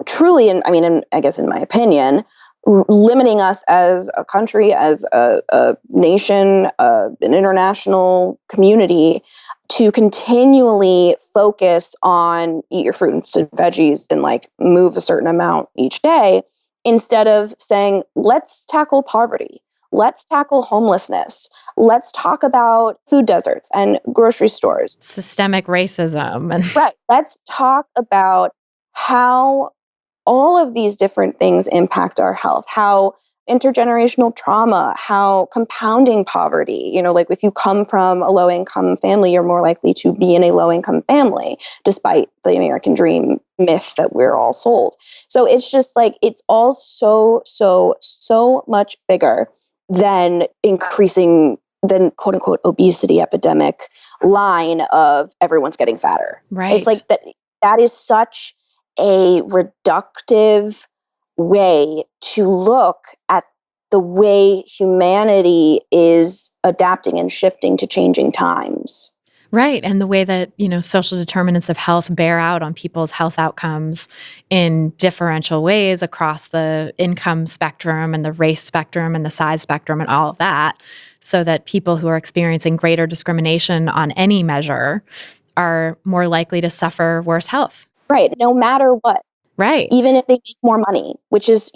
truly, I guess in my opinion, limiting us as a country, as a nation, an international community to continually focus on eat your fruits and veggies and like move a certain amount each day, instead of saying, let's tackle poverty. Let's tackle homelessness. Let's talk about food deserts and grocery stores. Systemic racism. Right. Let's talk about how all of these different things impact our health, how intergenerational trauma, how compounding poverty, like if you come from a low-income family, you're more likely to be in a low-income family, despite the American dream myth that we're all sold. So it's just like, it's all so much bigger than than quote unquote obesity epidemic line of everyone's getting fatter. Right. It's like that is such a reductive way to look at the way humanity is adapting and shifting to changing times. Right. And the way that, social determinants of health bear out on people's health outcomes in differential ways across the income spectrum and the race spectrum and the size spectrum and all of that, so that people who are experiencing greater discrimination on any measure are more likely to suffer worse health. Right. No matter what. Right. Even if they make more money, which is,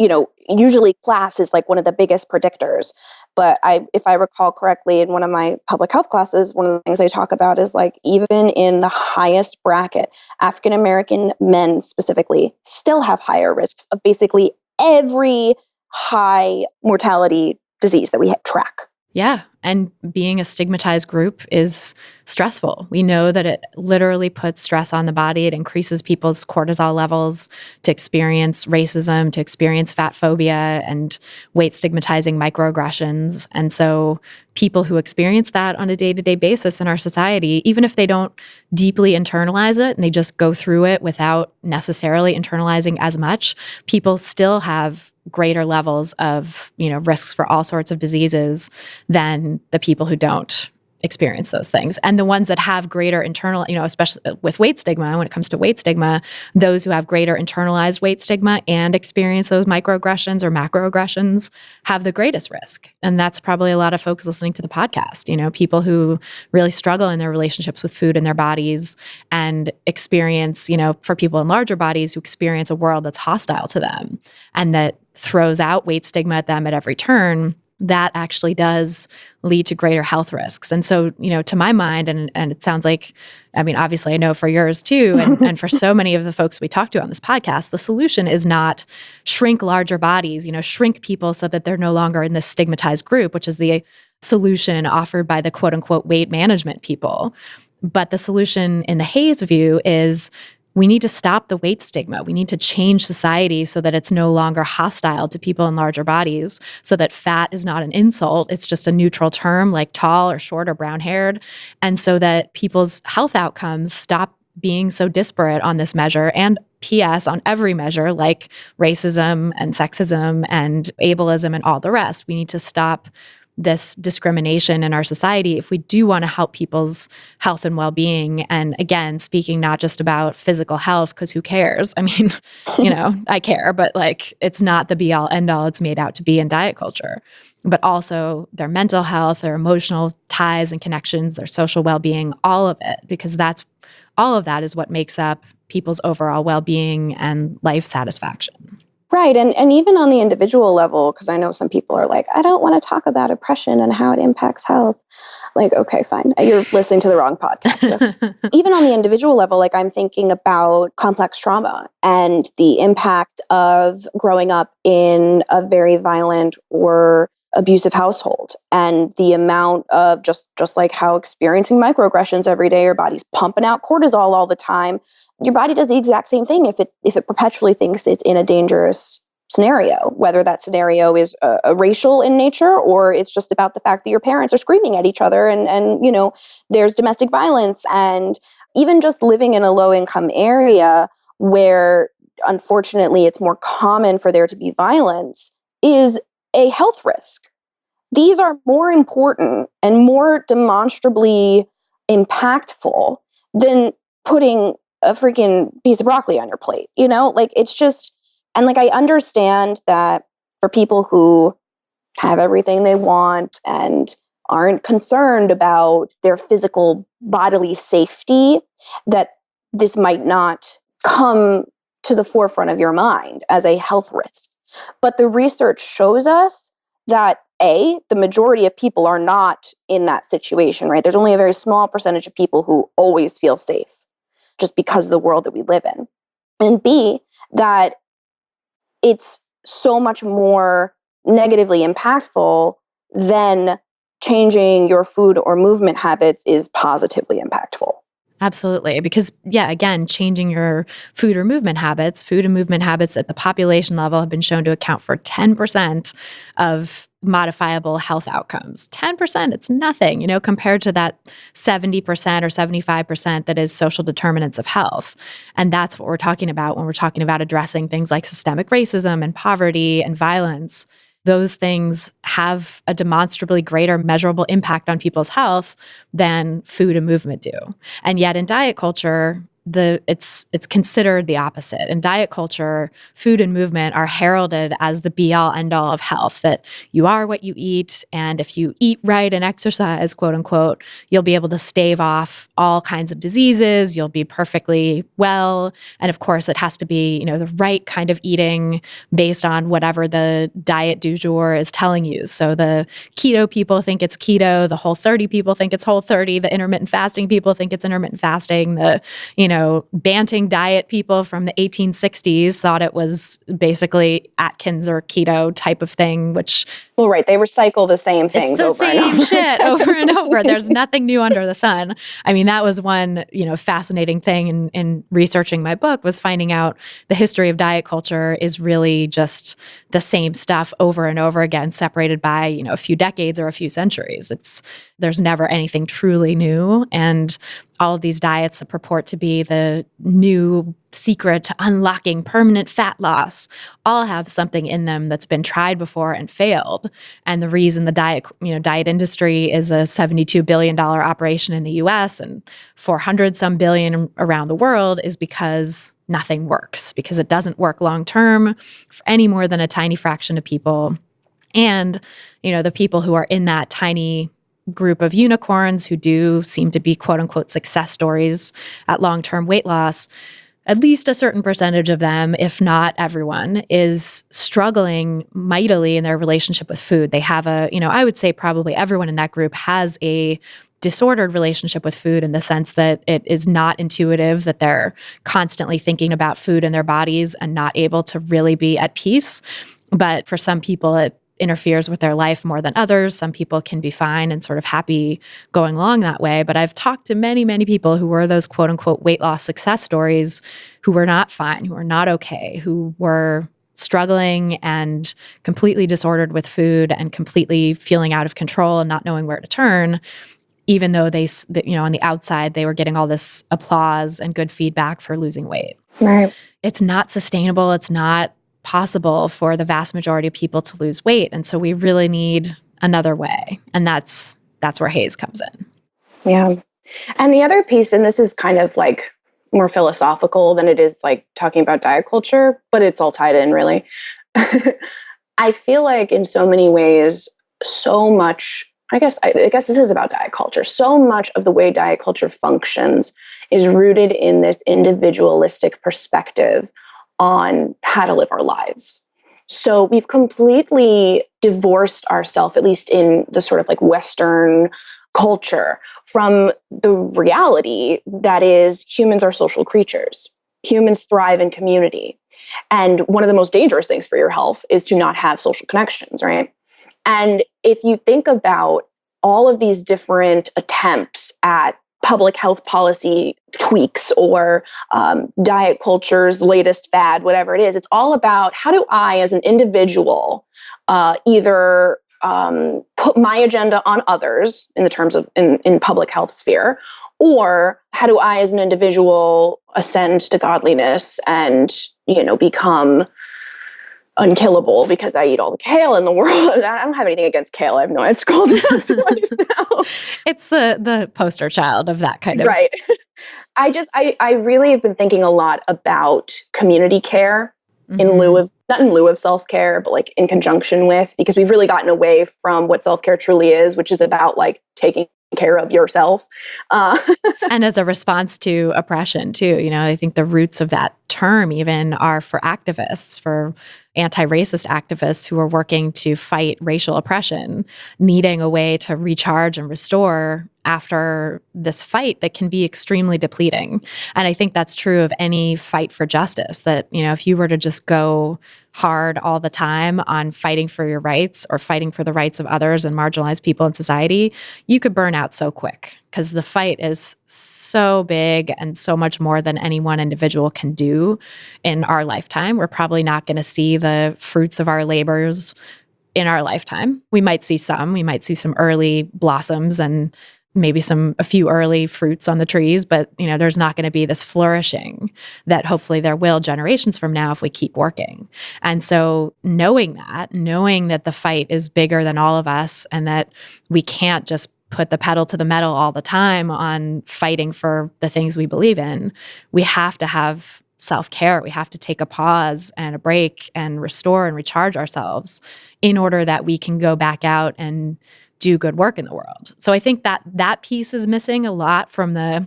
usually class is like one of the biggest predictors. But if I recall correctly, in one of my public health classes, one of the things I talk about is like, even in the highest bracket, African-American men specifically still have higher risks of basically every high mortality disease that we track. Yeah. And being a stigmatized group is stressful. We know that it literally puts stress on the body. It increases people's cortisol levels to experience racism, to experience fat phobia and weight stigmatizing microaggressions. And so people who experience that on a day-to-day basis in our society, even if they don't deeply internalize it and they just go through it without necessarily internalizing as much, people still have greater levels of, risks for all sorts of diseases than the people who don't experience those things. And the ones that have greater internal, especially with weight stigma, when it comes to weight stigma, those who have greater internalized weight stigma and experience those microaggressions or macroaggressions have the greatest risk. And that's probably a lot of folks listening to the podcast, people who really struggle in their relationships with food and their bodies and experience, for people in larger bodies who experience a world that's hostile to them and that throws out weight stigma at them at every turn. That actually does lead to greater health risks. And so, to my mind, and it sounds like, obviously I know for yours too, and for so many of the folks we talk to on this podcast, the solution is not shrink larger bodies, shrink people so that they're no longer in this stigmatized group, which is the solution offered by the quote unquote weight management people. But the solution in the HAES view is we need to stop the weight stigma. We need to change society so that it's no longer hostile to people in larger bodies, so that fat is not an insult. It's just a neutral term like tall or short or brown haired. And so that people's health outcomes stop being so disparate on this measure, and PS on every measure, like racism and sexism and ableism and all the rest. We need to stop this discrimination in our society if we do want to help people's health and well-being. And again, speaking not just about physical health, because who cares? I mean, I care, but like it's not the be-all end-all it's made out to be in diet culture. But also their mental health, their emotional ties and connections, their social well-being, all of it, because all of that is what makes up people's overall well-being and life satisfaction. Right. And even on the individual level, because I know some people are like, I don't want to talk about oppression and how it impacts health. Like, okay, fine. You're listening to the wrong podcast. Even on the individual level, like I'm thinking about complex trauma and the impact of growing up in a very violent or abusive household, and the amount of just like how experiencing microaggressions every day, your body's pumping out cortisol all the time. Your body does the exact same thing if it perpetually thinks it's in a dangerous scenario, whether that scenario is a racial in nature or it's just about the fact that your parents are screaming at each other and there's domestic violence. And even just living in a low income area where unfortunately it's more common for there to be violence is a health risk. These are more important and more demonstrably impactful than putting a freaking piece of broccoli on your plate, like it's just, and like I understand that for people who have everything they want and aren't concerned about their physical bodily safety, that this might not come to the forefront of your mind as a health risk. But the research shows us that the majority of people are not in that situation, right? There's only a very small percentage of people who always feel safe, just because of the world that we live in. And B, that it's so much more negatively impactful than changing your food or movement habits is positively impactful. Absolutely. Because again, changing your food and movement habits at the population level have been shown to account for 10% of modifiable health outcomes. 10%, it's nothing, compared to that 70% or 75% that is social determinants of health. And that's what we're talking about when we're talking about addressing things like systemic racism and poverty and violence. Those things have a demonstrably greater measurable impact on people's health than food and movement do. And yet in diet culture, it's considered the opposite. In diet culture, food and movement are heralded as the be-all, end-all of health, that you are what you eat, and if you eat right and exercise, quote unquote, you'll be able to stave off all kinds of diseases, you'll be perfectly well. And of course, it has to be, the right kind of eating based on whatever the diet du jour is telling you. So the keto people think it's keto, the Whole30 people think it's Whole30, the intermittent fasting people think it's intermittent fasting, the, Banting diet people from the 1860s thought it was basically Atkins or keto type of thing, which... Well, right. They recycle the same things over and over. It's the same shit over and over. There's nothing new under the sun. I mean, that was one, fascinating thing in researching my book, was finding out the history of diet culture is really just the same stuff over and over again, separated by, a few decades or a few centuries. There's never anything truly new. And all of these diets that purport to be the new secret to unlocking permanent fat loss all have something in them that's been tried before and failed. And the reason the diet industry is a $72 billion operation in the US and 400 some billion around the world is because nothing works, because it doesn't work long term for any more than a tiny fraction of people. And, the people who are in that tiny group of unicorns who do seem to be quote unquote success stories at long-term weight loss, at least a certain percentage of them, if not everyone, is struggling mightily in their relationship with food. They have I would say probably everyone in that group has a disordered relationship with food, in the sense that it is not intuitive, that they're constantly thinking about food in their bodies and not able to really be at peace. But for some people, it interferes with their life more than others. Some people can be fine and sort of happy going along that way. But I've talked to many, many people who were those quote unquote weight loss success stories who were not fine, who were not okay, who were struggling and completely disordered with food and completely feeling out of control and not knowing where to turn. even though on the outside, they were getting all this applause and good feedback for losing weight. Right. It's not sustainable. It's not possible for the vast majority of people to lose weight. And so we really need another way. And that's where HAES comes in. Yeah. And the other piece, and this is kind of like more philosophical than it is like talking about diet culture, but it's all tied in really. I feel like in so many ways, so much, I guess this is about diet culture. So much of the way diet culture functions is rooted in this individualistic perspective on how to live our lives. So we've completely divorced ourselves, at least in the sort of like Western culture, from the reality that is humans are social creatures. Humans thrive in community. And one of the most dangerous things for your health is to not have social connections, right? And if you think about all of these different attempts at public health policy tweaks or diet culture's latest fad, whatever it is, it's all about how do I, as an individual, either put my agenda on others in the terms of in public health sphere, or how do I, as an individual, ascend to godliness and become unkillable because I eat all the kale in the world. I don't have anything against kale. I have no, I've called it now. It's the poster child of that kind of. Right. I really have been thinking a lot about community care in lieu of, not in lieu of self-care, but like in conjunction with, because we've really gotten away from what self-care truly is, which is about like taking care of yourself. And as a response to oppression too, I think the roots of that term even are for activists, for anti-racist activists who are working to fight racial oppression, needing a way to recharge and restore after this fight that can be extremely depleting. And I think that's true of any fight for justice, that, if you were to just go hard all the time on fighting for your rights or fighting for the rights of others and marginalized people in society, you could burn out so quick because the fight is so big and so much more than any one individual can do in our lifetime. We're probably not going to see the fruits of our labors in our lifetime. We might see some early blossoms and maybe a few early fruits on the trees, but there's not going to be this flourishing that hopefully there will generations from now if we keep working. And so knowing that the fight is bigger than all of us and that we can't just put the pedal to the metal all the time on fighting for the things we believe in, we have to have self-care. We have to take a pause and a break and restore and recharge ourselves in order that we can go back out and do good work in the world. So I think that piece is missing a lot from the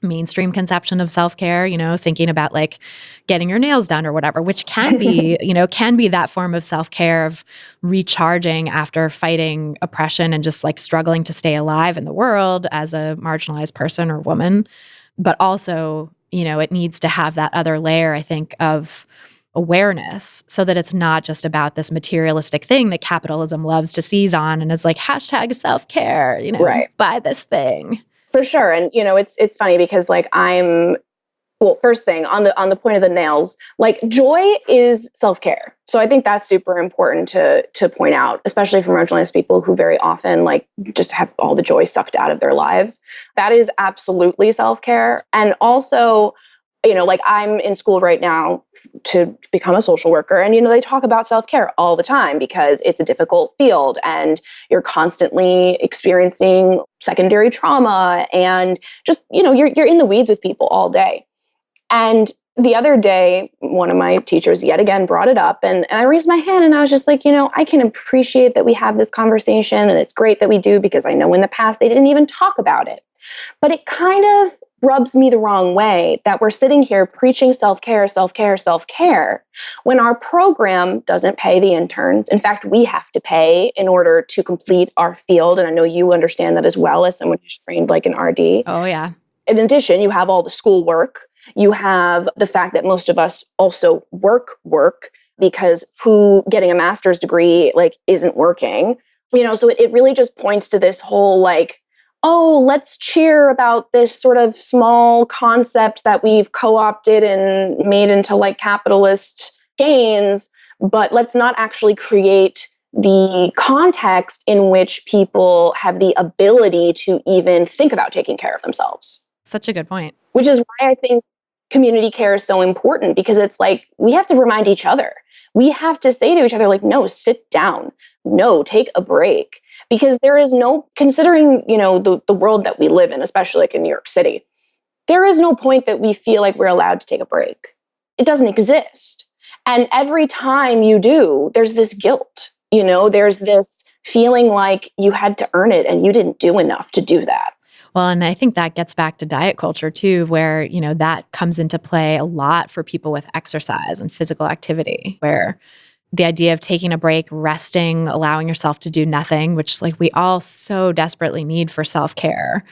mainstream conception of self-care, thinking about like getting your nails done or whatever, which can be, can be that form of self-care of recharging after fighting oppression and just like struggling to stay alive in the world as a marginalized person or woman. But also, it needs to have that other layer, I think, of awareness so that it's not just about this materialistic thing that capitalism loves to seize on and is like hashtag self-care, right. Buy this thing. For sure. And, it's funny because like first thing on the point of the nails, like joy is self-care. So I think that's super important to point out, especially for marginalized people who very often like just have all the joy sucked out of their lives. That is absolutely self-care. And also, like I'm in school right now to become a social worker. And, they talk about self-care all the time because it's a difficult field and you're constantly experiencing secondary trauma and just, you're in the weeds with people all day. And the other day, one of my teachers yet again brought it up and I raised my hand and I was just like, I can appreciate that we have this conversation and it's great that we do because I know in the past they didn't even talk about it. But it kind of rubs me the wrong way that we're sitting here preaching self-care, self-care, self-care, when our program doesn't pay the interns. In fact, we have to pay in order to complete our field. And I know you understand that as well as someone who's trained like an RD. Oh, yeah. In addition, you have all the schoolwork. You have the fact that most of us also work because who getting a master's degree like isn't working. So it really just points to this whole like, oh, let's cheer about this sort of small concept that we've co-opted and made into like capitalist gains, but let's not actually create the context in which people have the ability to even think about taking care of themselves. Such a good point. Which is why I think community care is so important, because it's like we have to remind each other. We have to say to each other, like, no, sit down. No, take a break. Because there is no, considering, the world that we live in, especially like in New York City, there is no point that we feel like we're allowed to take a break. It doesn't exist. And every time you do, there's this guilt, there's this feeling like you had to earn it and you didn't do enough to do that. Well, and I think that gets back to diet culture too, where, that comes into play a lot for people with exercise and physical activity, where the idea of taking a break, resting, allowing yourself to do nothing, which like we all so desperately need for self-care,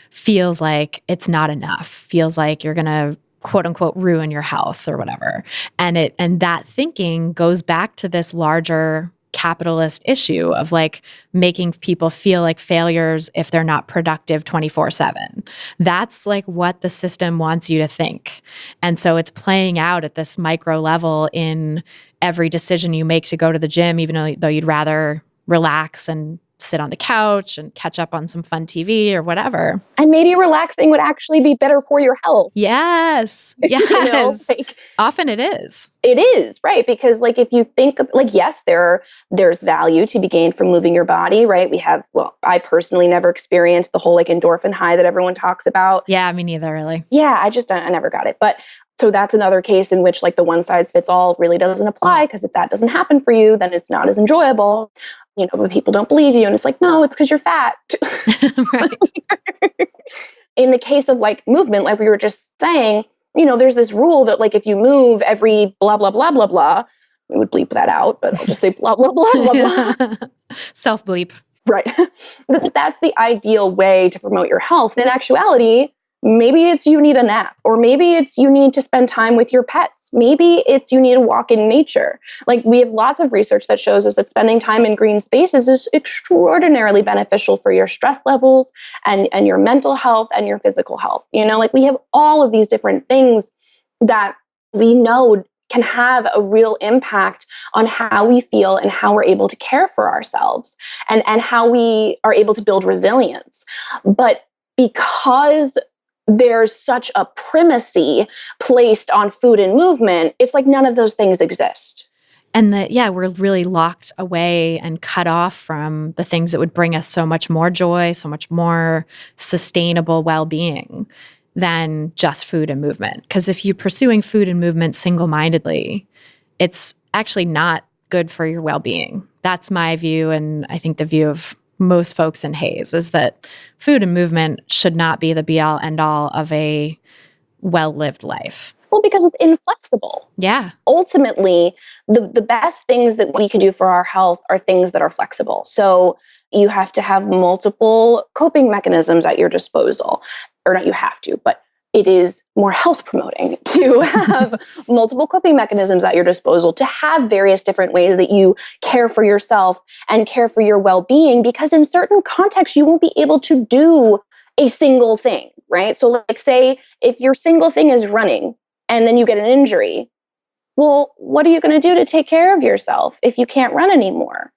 feels like it's not enough, feels like you're going to quote unquote ruin your health or whatever. And that thinking goes back to this larger capitalist issue of like making people feel like failures if they're not productive 24/7. That's like what the system wants you to think. And so it's playing out at this micro level in every decision you make to go to the gym, even though you'd rather relax and sit on the couch and catch up on some fun TV or whatever. And maybe relaxing would actually be better for your health. Yes. Yes. Often it is. It is, right? Because like if you think of, like, yes, there's value to be gained from moving your body, right? I personally never experienced the whole like endorphin high that everyone talks about. Yeah, me neither, really. Yeah, I never got it. But so that's another case in which like the one size fits all really doesn't apply, because if that doesn't happen for you, then it's not as enjoyable. But people don't believe you. And it's like, no, it's because you're fat. Right. In the case of like movement, like we were just saying, there's this rule that like if you move every blah, blah, blah, blah, blah, we would bleep that out, but I'll just say blah, blah, blah, blah, blah. Self-bleep. Right. That's the ideal way to promote your health. And in actuality, maybe it's you need a nap, or maybe it's you need to spend time with your pets. Maybe it's you need to walk in nature. Like we have lots of research that shows us that spending time in green spaces is extraordinarily beneficial for your stress levels and your mental health and your physical health. Like we have all of these different things that we know can have a real impact on how we feel and how we're able to care for ourselves and how we are able to build resilience. But because there's such a primacy placed on food and movement, it's like none of those things exist. And we're really locked away and cut off from the things that would bring us so much more joy, so much more sustainable well-being than just food and movement. Because if you're pursuing food and movement single-mindedly, it's actually not good for your well-being. That's my view, and I think the view of most folks in HAES, is that food and movement should not be the be-all, end-all of a well-lived life. Well, because it's inflexible. Yeah. Ultimately, the best things that we can do for our health are things that are flexible. So you have to have multiple coping mechanisms at your disposal. Or not you have to, but it is more health promoting to have multiple coping mechanisms at your disposal, to have various different ways that you care for yourself and care for your well-being, because in certain contexts, you won't be able to do a single thing, right? So like say if your single thing is running and then you get an injury, well, what are you going to do to take care of yourself if you can't run anymore?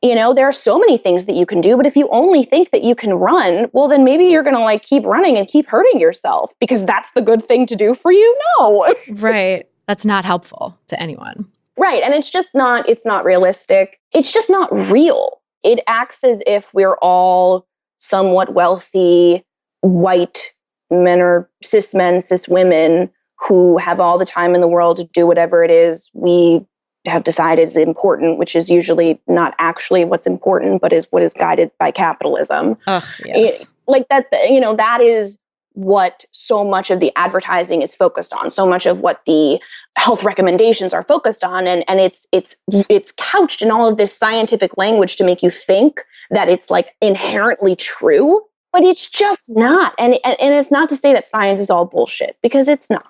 There are so many things that you can do, but if you only think that you can run, well, then maybe you're going to like keep running and keep hurting yourself because that's the good thing to do for you. No. Right. That's not helpful to anyone. Right. And it's not realistic. It's just not real. It acts as if we're all somewhat wealthy, white men or cis men, cis women who have all the time in the world to do whatever it is we have decided is important, which is usually not actually what's important, but is what is guided by capitalism. Ugh, yes. Like that, that is what so much of the advertising is focused on. So much of what the health recommendations are focused on. And it's couched in all of this scientific language to make you think that it's like inherently true, but it's just not. And it's not to say that science is all bullshit, because it's not.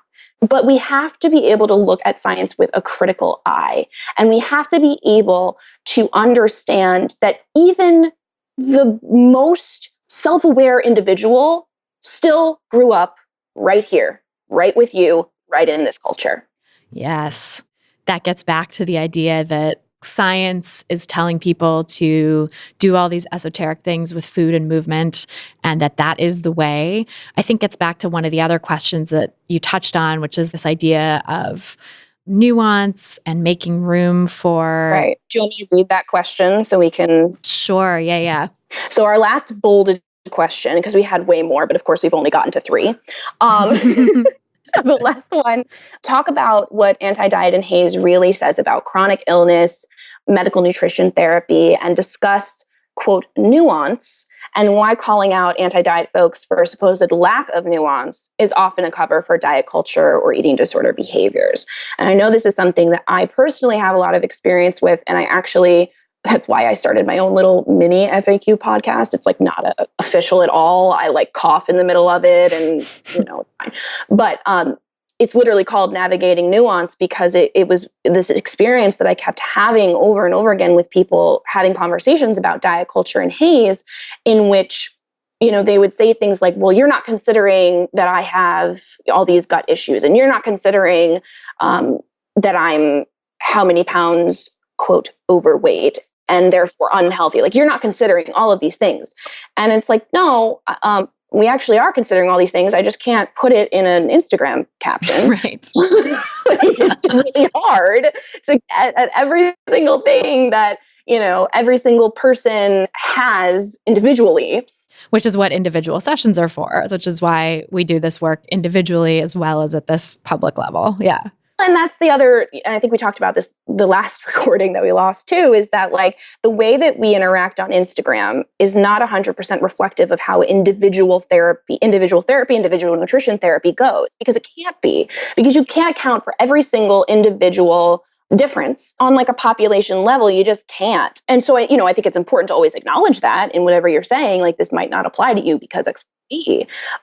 But we have to be able to look at science with a critical eye. And we have to be able to understand that even the most self-aware individual still grew up right here, right with you, right in this culture. Yes. That gets back to the idea that science is telling people to do all these esoteric things with food and movement, and that is the way, I think gets back to one of the other questions that you touched on, which is this idea of nuance and making room for... Right. Do you want me to read that question so we can... Sure. Yeah. So our last bolded question, because we had way more, but of course we've only gotten to 3. The last one, talk about what anti-diet and HAES really says about chronic illness, medical nutrition therapy, and discuss, quote, nuance, and why calling out anti-diet folks for a supposed lack of nuance is often a cover for diet culture or eating disorder behaviors. And I know this is something that I personally have a lot of experience with, and that's why I started my own little mini FAQ podcast. It's like not official at all. I like cough in the middle of it and, it's fine. But it's literally called Navigating Nuance because it was this experience that I kept having over and over again with people having conversations about diet culture and HAES, in which, they would say things like, well, you're not considering that I have all these gut issues, and you're not considering that I'm how many pounds, quote, overweight, and therefore unhealthy. Like, you're not considering all of these things. And it's like, no, we actually are considering all these things. I just can't put it in an Instagram caption. Right. It's really hard to get at every single thing that, every single person has individually. Which is what individual sessions are for, which is why we do this work individually as well as at this public level. Yeah. And that's the other, and I think we talked about this, the last recording that we lost too, is that like the way that we interact on Instagram is not 100% reflective of how individual nutrition therapy goes, because it can't be, because you can't account for every single individual difference on like a population level. You just can't. And so, I think it's important to always acknowledge that in whatever you're saying, like this might not apply to you because XYZ.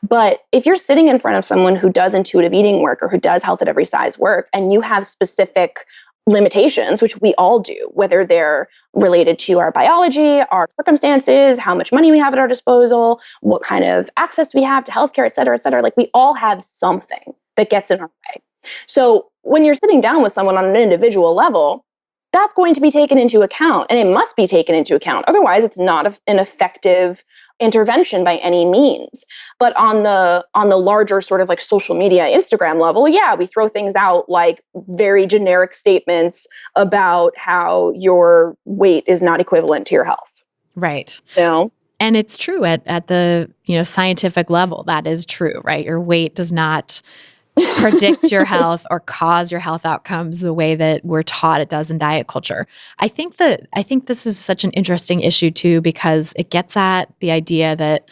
But if you're sitting in front of someone who does intuitive eating work or who does health at every size work, and you have specific limitations, which we all do, whether they're related to our biology, our circumstances, how much money we have at our disposal, what kind of access we have to healthcare, et cetera, like we all have something that gets in our way. So when you're sitting down with someone on an individual level, that's going to be taken into account, and it must be taken into account. Otherwise, it's not an effective intervention by any means. But on the larger sort of like social media, Instagram level, yeah, we throw things out like very generic statements about how your weight is not equivalent to your health. Right. And it's true at the, scientific level. That is true, right? Your weight does not predict your health or cause your health outcomes the way that we're taught it does in diet culture. I think this is such an interesting issue too, because it gets at the idea that,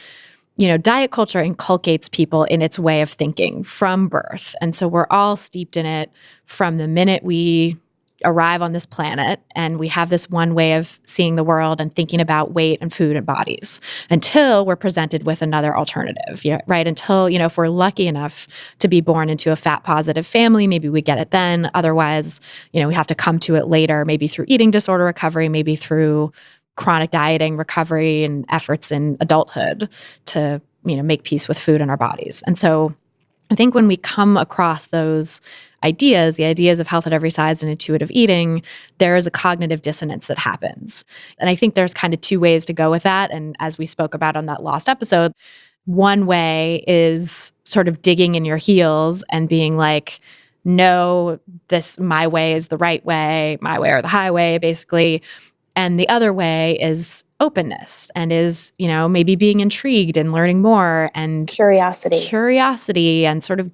diet culture inculcates people in its way of thinking from birth. And so we're all steeped in it from the minute we arrive on this planet, and we have this one way of seeing the world and thinking about weight and food and bodies until we're presented with another alternative, right? Until, if we're lucky enough to be born into a fat positive family, maybe we get it then. Otherwise, we have to come to it later, maybe through eating disorder recovery, maybe through chronic dieting recovery and efforts in adulthood to, make peace with food in our bodies. And so I think when we come across those ideas, the ideas of health at every size and intuitive eating, there is a cognitive dissonance that happens. And I think there's kind of 2 ways to go with that. And as we spoke about on that lost episode, one way is sort of digging in your heels and being like, no, my way is the right way, my way or the highway, basically. And the other way is openness and is, maybe being intrigued and learning more and curiosity and sort of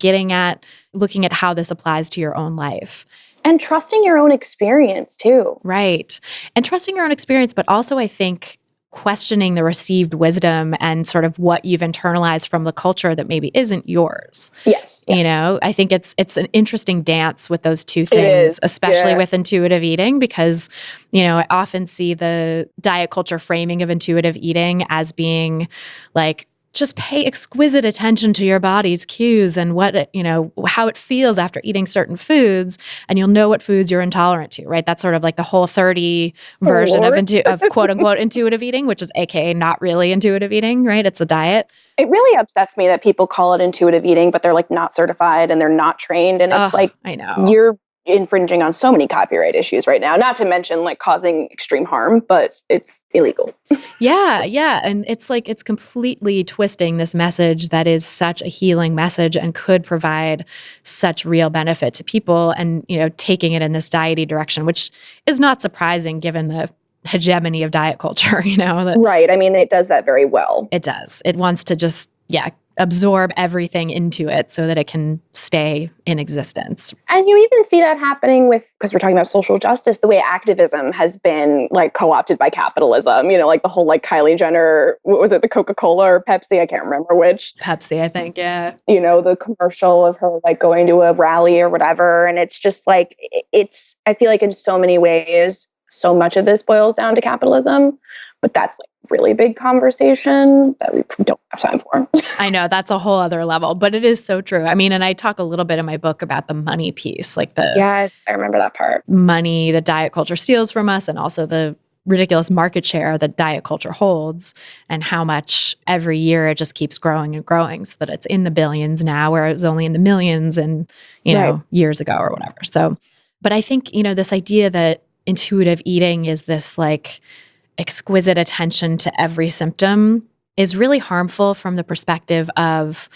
looking at how this applies to your own life. And trusting your own experience too. Right. And trusting your own experience, but also I think questioning the received wisdom and sort of what you've internalized from the culture that maybe isn't yours. Yes. I think it's an interesting dance with those 2 things, especially with intuitive eating, because, I often see the diet culture framing of intuitive eating as being like, just pay exquisite attention to your body's cues and how it feels after eating certain foods, and you'll know what foods you're intolerant to, right? That's sort of like the Whole30 version of quote unquote intuitive eating, which is AKA not really intuitive eating, right? It's a diet. It really upsets me that people call it intuitive eating, but they're like not certified and they're not trained. And it's like, I know. infringing on so many copyright issues right now, not to mention like causing extreme harm, but it's illegal. Yeah. And it's like, it's completely twisting this message that is such a healing message and could provide such real benefit to people, and, taking it in this diety direction, which is not surprising given the hegemony of diet culture, Right. I mean, it does that very well. It does. It wants to just, absorb everything into it so that it can stay in existence. And you even see that happening because we're talking about social justice, the way activism has been like co-opted by capitalism, like the whole like Kylie Jenner, what was it, the Coca-Cola or Pepsi? I can't remember which. Pepsi, I think, yeah. The commercial of her like going to a rally or whatever. And it's just like, I feel like in so many ways, so much of this boils down to capitalism, but that's like really big conversation that we don't have time for. I know, that's a whole other level, but it is so true. I mean, and I talk a little bit in my book about the money piece, like yes, I remember that part. Money that diet culture steals from us, and also the ridiculous market share that diet culture holds, and how much every year it just keeps growing and growing, so that it's in the billions now, where it was only in the millions and, right. years ago or whatever. So, but I think, this idea that intuitive eating is this like exquisite attention to every symptom is really harmful from the perspective of,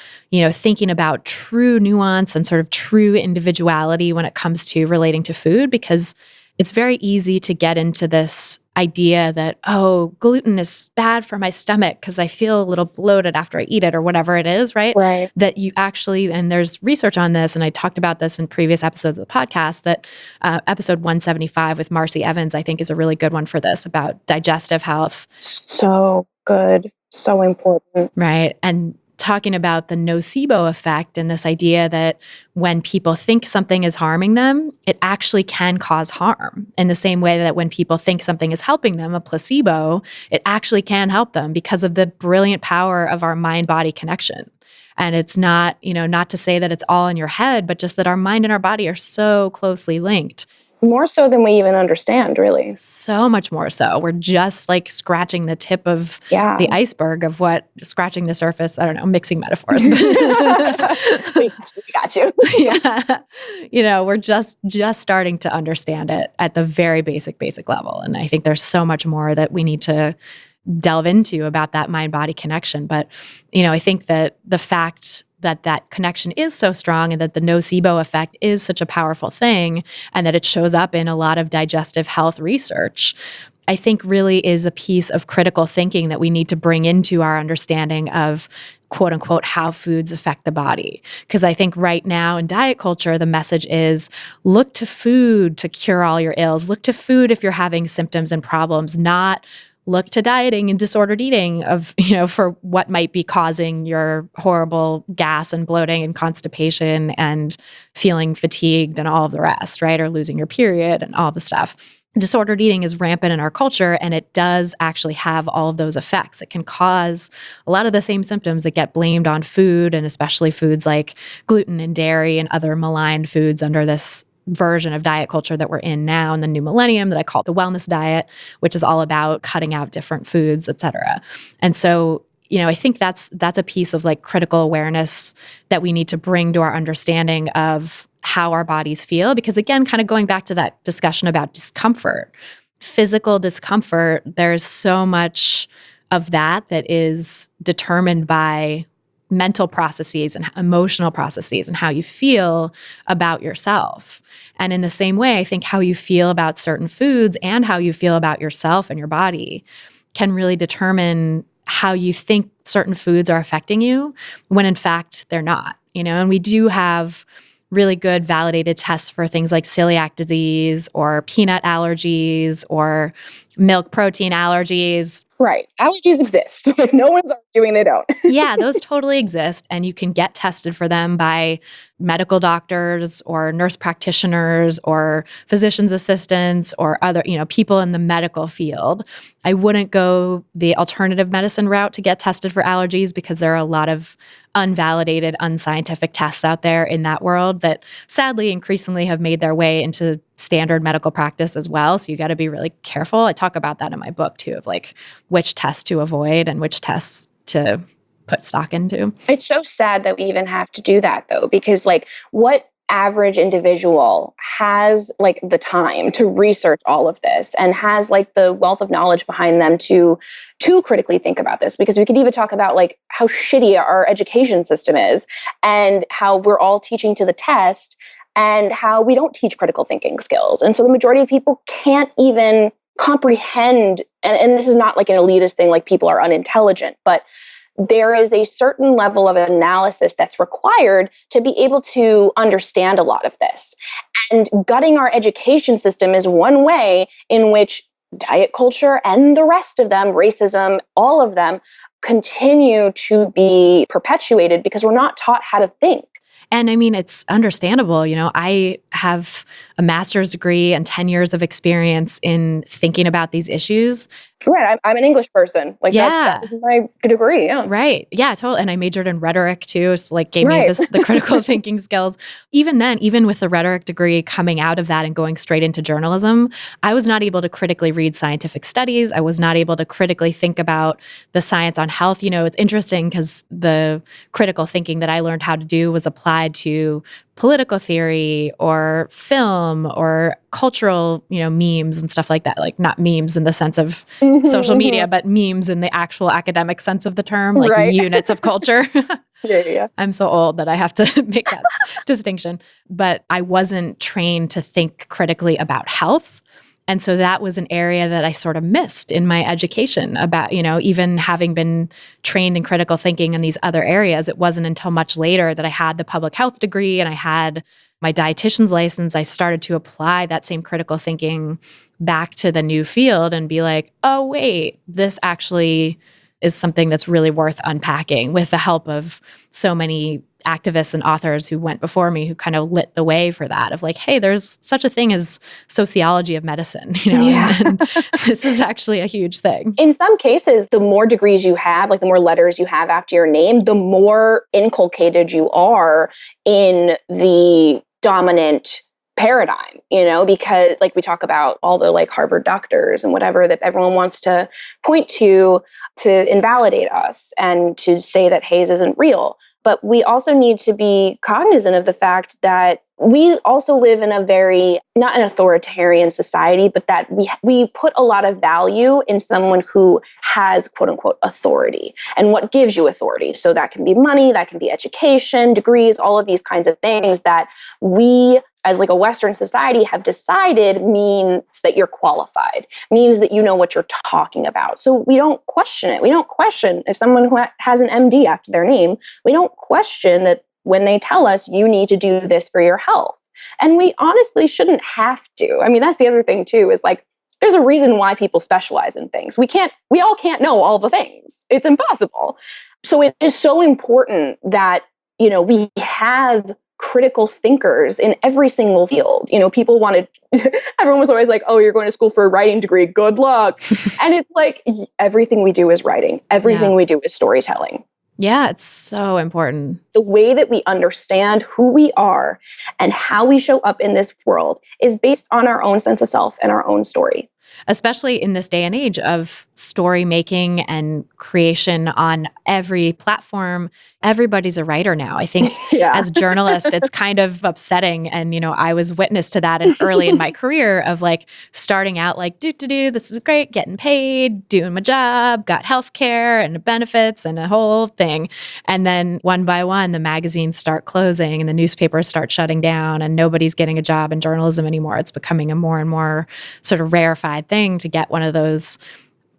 thinking about true nuance and sort of true individuality when it comes to relating to food, because it's very easy to get into this idea that, oh, gluten is bad for my stomach because I feel a little bloated after I eat it, or whatever it is, right? Right. That you actually, and there's research on this, and I talked about this in previous episodes of the podcast, that episode 175 with Marcy Evans, I think, is a really good one for this, about digestive health. So good. So important. Right. And talking about the nocebo effect, and this idea that when people think something is harming them, it actually can cause harm. In the same way that when people think something is helping them, a placebo, it actually can help them because of the brilliant power of our mind-body connection. And it's not, not to say that it's all in your head, but just that our mind and our body are so closely linked. More so than we even understand, really. So much more so. We're just like scratching the tip of the iceberg of scratching the surface. I don't know, mixing metaphors. We got you. Yeah. We're just starting to understand it at the very basic level. And I think there's so much more that we need to delve into about that mind-body connection. But, I think that the fact that connection is so strong, and that the nocebo effect is such a powerful thing, and that it shows up in a lot of digestive health research, I think really is a piece of critical thinking that we need to bring into our understanding of, quote unquote, how foods affect the body. Because I think right now in diet culture, the message is look to food to cure all your ills. Look to food if you're having symptoms and problems, not look to dieting and disordered eating for what might be causing your horrible gas and bloating and constipation and feeling fatigued and all of the rest, right? Or losing your period and all the stuff. Disordered eating is rampant in our culture, and it does actually have all of those effects. It can cause a lot of the same symptoms that get blamed on food, and especially foods like gluten and dairy and other maligned foods under this version of diet culture that we're in now in the new millennium that I call the wellness diet, which is all about cutting out different foods, et cetera. And so, I think that's a piece of like critical awareness that we need to bring to our understanding of how our bodies feel. Because again, kind of going back to that discussion about discomfort, physical discomfort, there's so much of that is determined by mental processes and emotional processes and how you feel about yourself. And in the same way, I think how you feel about certain foods and how you feel about yourself and your body can really determine how you think certain foods are affecting you when in fact they're not, and we do have really good validated tests for things like celiac disease or peanut allergies or milk protein allergies. Right. Allergies exist. No one's arguing they don't. Yeah, those totally exist. And you can get tested for them by medical doctors or nurse practitioners or physician's assistants or other, people in the medical field. I wouldn't go the alternative medicine route to get tested for allergies because there are a lot of unvalidated, unscientific tests out there in that world that sadly increasingly have made their way into standard medical practice as well. So you got to be really careful. I talk about that in my book too, of like which tests to avoid and which tests to put stock into. It's so sad that we even have to do that though, because like what average individual has like the time to research all of this and has like the wealth of knowledge behind them to critically think about this. Because we could even talk about like how shitty our education system is and how we're all teaching to the test and how we don't teach critical thinking skills. And so the majority of people can't even comprehend, and this is not like an elitist thing, like people are unintelligent, but there is a certain level of analysis that's required to be able to understand a lot of this. And gutting our education system is one way in which diet culture and the rest of them, racism, all of them, continue to be perpetuated because we're not taught how to think. And I mean, it's understandable. I have a master's degree and 10 years of experience in thinking about these issues. Right. I'm an English person. Like, that is my degree. Yeah. Right. Yeah, totally. And I majored in rhetoric too. So like gave me the critical thinking skills. Even then, even with the rhetoric degree coming out of that and going straight into journalism, I was not able to critically read scientific studies. I was not able to critically think about the science on health. It's interesting because the critical thinking that I learned how to do was applied to political theory or film or cultural, memes and stuff like that. Like not memes in the sense of social media, but memes in the actual academic sense of the term, like units of culture. Yeah. I'm so old that I have to make that distinction. But I wasn't trained to think critically about health. And so that was an area that I sort of missed in my education about, even having been trained in critical thinking in these other areas. It wasn't until much later that I had the public health degree and I had my dietitian's license. I started to apply that same critical thinking back to the new field and be like, oh, wait, this actually is something that's really worth unpacking with the help of so many activists and authors who went before me who kind of lit the way for that of like, hey, there's such a thing as sociology of medicine, and this is actually a huge thing. In some cases, the more degrees you have, like the more letters you have after your name, the more inculcated you are in the dominant paradigm, because like we talk about all the like Harvard doctors and whatever that everyone wants to point to invalidate us and to say that HAES isn't real. But we also need to be cognizant of the fact that we also live in a very, not an authoritarian society, but that we put a lot of value in someone who has quote unquote authority and what gives you authority. So that can be money, that can be education, degrees, all of these kinds of things that we as like a Western society have decided means that you're qualified, means that you know what you're talking about. So we don't question it. We don't question if someone who has an MD after their name, we don't question that when they tell us you need to do this for your health. And we honestly shouldn't have to. I mean, that's the other thing too, is like, there's a reason why people specialize in things. We all can't know all the things. It's impossible. So it is so important that, we have critical thinkers in every single field. People wanted, everyone was always like, oh, you're going to school for a writing degree. Good luck. And it's like, everything we do is writing. Everything we do is storytelling. Yeah, it's so important. The way that we understand who we are and how we show up in this world is based on our own sense of self and our own story. Especially in this day and age of story making and creation on every platform. Everybody's a writer now. I think as journalists, it's kind of upsetting. And, I was witness to that early in my career of like starting out like, this is great, getting paid, doing my job, got healthcare and benefits and a whole thing. And then one by one, the magazines start closing and the newspapers start shutting down and nobody's getting a job in journalism anymore. It's becoming a more and more sort of rarefied thing to get one of those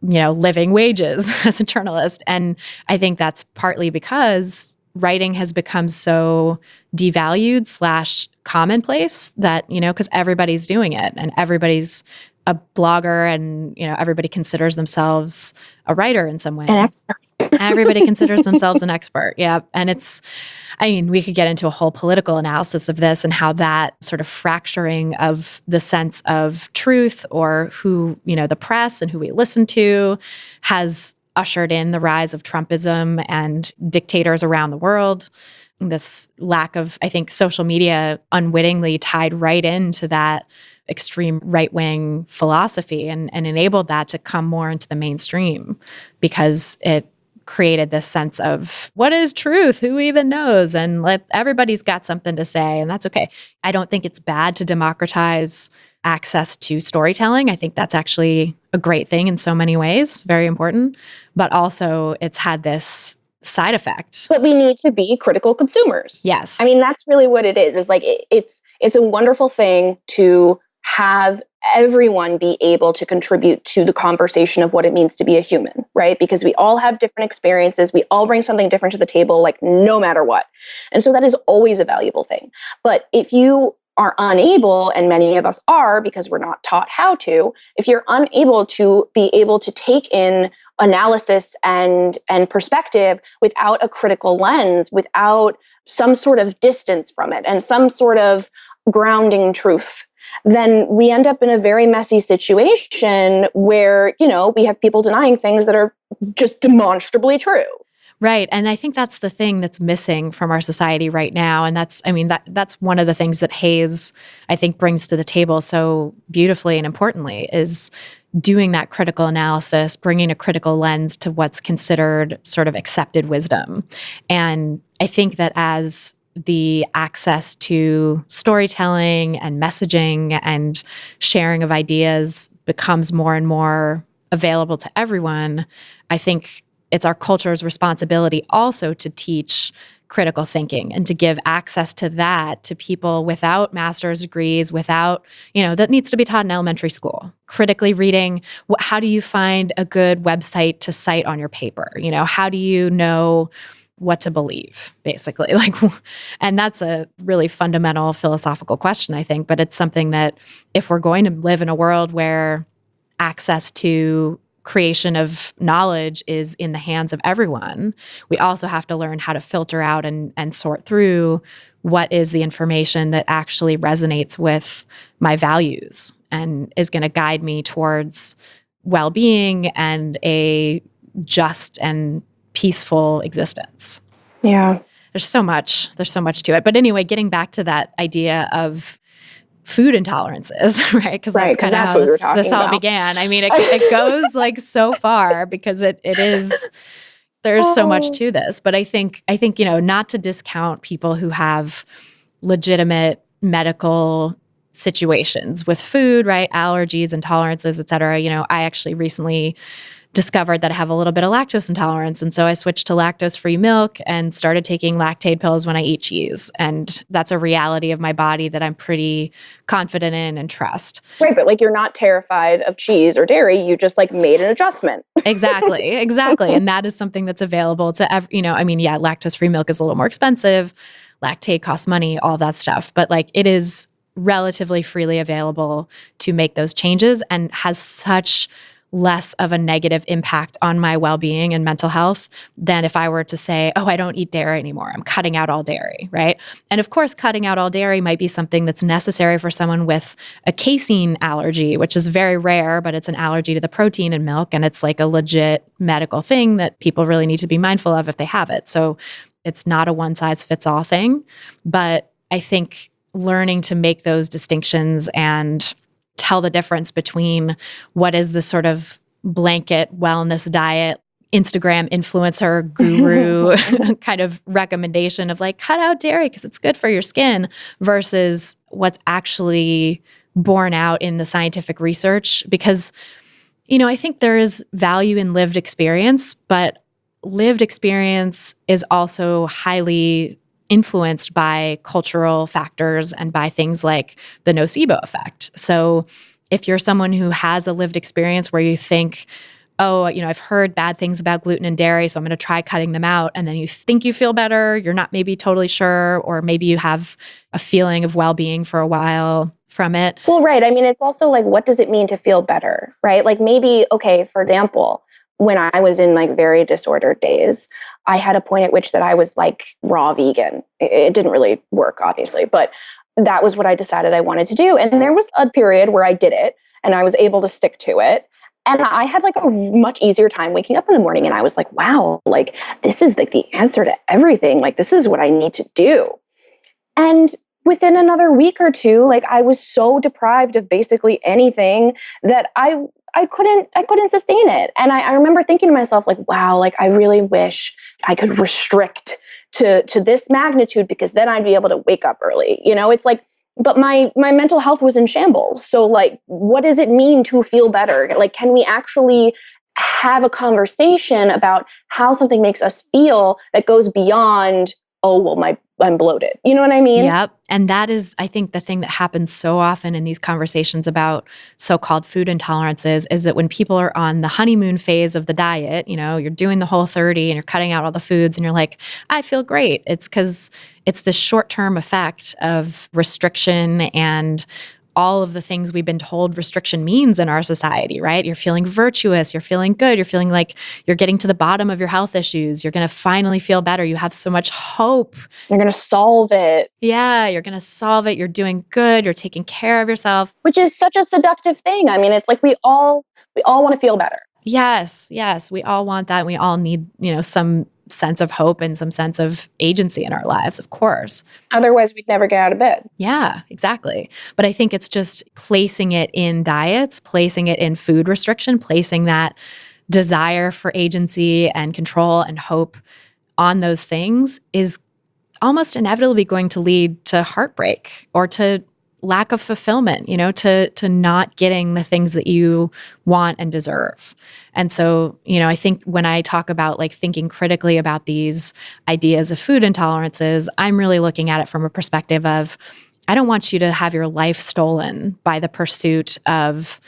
living wages as a journalist. And I think that's partly because writing has become so devalued / commonplace that, because everybody's doing it and everybody's a blogger and, everybody considers themselves a writer in some way. An expert. Everybody considers themselves an expert. Yeah. And we could get into a whole political analysis of this and how that sort of fracturing of the sense of truth or who, the press and who we listen to has ushered in the rise of Trumpism and dictators around the world. This lack of, I think, social media unwittingly tied right into that extreme right-wing philosophy and enabled that to come more into the mainstream because it created this sense of what is truth? Who even knows? And everybody's got something to say, and that's okay. I don't think it's bad to democratize access to storytelling. I think that's actually a great thing in so many ways, very important. But also it's had this side effect. But we need to be critical consumers. Yes. I mean, that's really what it is. It's like, it's a wonderful thing to have everyone be able to contribute to the conversation of what it means to be a human, right? Because we all have different experiences. We all bring something different to the table, like no matter what. And so that is always a valuable thing. But if you are unable, and many of us are because we're not taught how to, if you're unable to be able to take in analysis and perspective without a critical lens, without some sort of distance from it and some sort of grounding truth, then we end up in a very messy situation where, we have people denying things that are just demonstrably true. Right. And I think that's the thing that's missing from our society right now. And that's one of the things that HAES, I think, brings to the table so beautifully and importantly is doing that critical analysis, bringing a critical lens to what's considered sort of accepted wisdom. And I think that as the access to storytelling and messaging and sharing of ideas becomes more and more available to everyone, I think it's our culture's responsibility also to teach critical thinking and to give access to that to people without master's degrees, without, that needs to be taught in elementary school. Critically reading, how do you find a good website to cite on your paper? How do you know what to believe, basically? And that's a really fundamental philosophical question, I think, but it's something that if we're going to live in a world where access to creation of knowledge is in the hands of everyone, we also have to learn how to filter out and sort through what is the information that actually resonates with my values and is going to guide me towards well-being and a just and peaceful existence. Yeah. There's so much to it. But anyway, getting back to that idea of food intolerances, right? Because that's kind of how this all began. I mean, it goes so far because it is, there's so much to this. But I think, not to discount people who have legitimate medical situations with food, right? Allergies, intolerances, et cetera. I actually recently discovered that I have a little bit of lactose intolerance. And so I switched to lactose-free milk and started taking Lactaid pills when I eat cheese. And that's a reality of my body that I'm pretty confident in and trust. Right, but you're not terrified of cheese or dairy. You just made an adjustment. Exactly. And that is something that's available to, lactose-free milk is a little more expensive. Lactaid costs money, all that stuff. But it is relatively freely available to make those changes and has such less of a negative impact on my well-being and mental health than if I were to say, I don't eat dairy anymore. I'm cutting out all dairy, right? And of course, cutting out all dairy might be something that's necessary for someone with a casein allergy, which is very rare, but it's an allergy to the protein in milk. And it's a legit medical thing that people really need to be mindful of if they have it. So it's not a one-size-fits-all thing. But I think learning to make those distinctions and tell the difference between what is the sort of blanket wellness diet, Instagram influencer guru kind of recommendation of cut out dairy because it's good for your skin versus what's actually borne out in the scientific research. Because, I think there is value in lived experience, but lived experience is also highly influenced by cultural factors and by things like the nocebo effect. So if you're someone who has a lived experience where you think, I've heard bad things about gluten and dairy, so I'm going to try cutting them out, and then you think you feel better, you're not maybe totally sure, or maybe you have a feeling of well-being for a while from it. Well, right. I mean, it's also what does it mean to feel better, right? Maybe, okay, for example, when I was in very disordered days, I had a point at which that I was raw vegan. It didn't really work, obviously, but that was what I decided I wanted to do. And there was a period where I did it and I was able to stick to it. And I had a much easier time waking up in the morning. And I was wow, this is the answer to everything. This is what I need to do. And within another week or two, I was so deprived of basically anything that I I couldn't sustain it. And I remember thinking to myself, like, wow, like I really wish I could restrict to this magnitude, because then I'd be able to wake up early. It's like, but my mental health was in shambles. So like, what does it mean to feel better? Like, can we actually have a conversation about how something makes us feel that goes beyond, oh, well, I'm bloated. You know what I mean? Yep. And that is, I think, the thing that happens so often in these conversations about so-called food intolerances is that when people are on the honeymoon phase of the diet, you're doing the Whole30 and you're cutting out all the foods and you're like, I feel great. It's because it's the short-term effect of restriction and all of the things we've been told restriction means in our society, right? You're feeling virtuous, you're feeling good, you're feeling like you're getting to the bottom of your health issues, you're going to finally feel better, you have so much hope. You're going to solve it. Yeah, you're going to solve it, you're doing good, you're taking care of yourself. Which is such a seductive thing. I mean, it's like we all want to feel better. Yes, we all want that. We all need, some sense of hope and some sense of agency in our lives, of course. Otherwise, we'd never get out of bed. Yeah, exactly. But I think it's just placing it in diets, placing it in food restriction, placing that desire for agency and control and hope on those things is almost inevitably going to lead to heartbreak or to lack of fulfillment, to not getting the things that you want and deserve. And so, I think when I talk about like thinking critically about these ideas of food intolerances, I'm really looking at it from a perspective of, I don't want you to have your life stolen by the pursuit of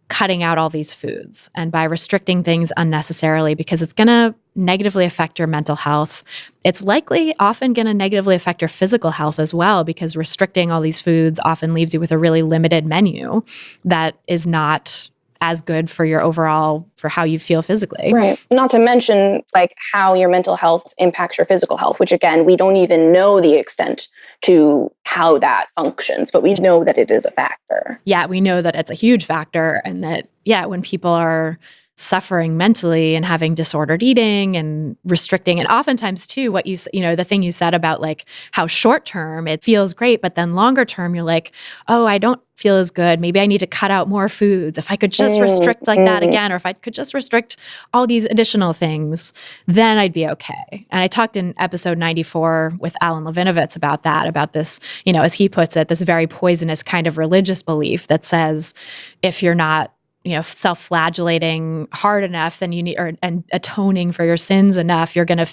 cutting out all these foods and by restricting things unnecessarily, because it's going to negatively affect your mental health. It's likely often going to negatively affect your physical health as well, because restricting all these foods often leaves you with a really limited menu that is not as good for your overall, for how you feel physically. Right. Not to mention like how your mental health impacts your physical health, which again, we don't even know the extent to how that functions, but we know that it is a factor. Yeah, we know that it's a huge factor, and that, when people are suffering mentally and having disordered eating and restricting, and oftentimes too, what the thing you said about like how short term it feels great, but then longer term you're like, oh, I don't feel as good. Maybe I need to cut out more foods. If I could just restrict like that again, or if I could just restrict all these additional things, then I'd be okay. And I talked in episode 94 with Alan Levinovitz about that, about this, as he puts it, this very poisonous kind of religious belief that says if you're not self-flagellating hard enough, then you need, and atoning for your sins enough, you're going to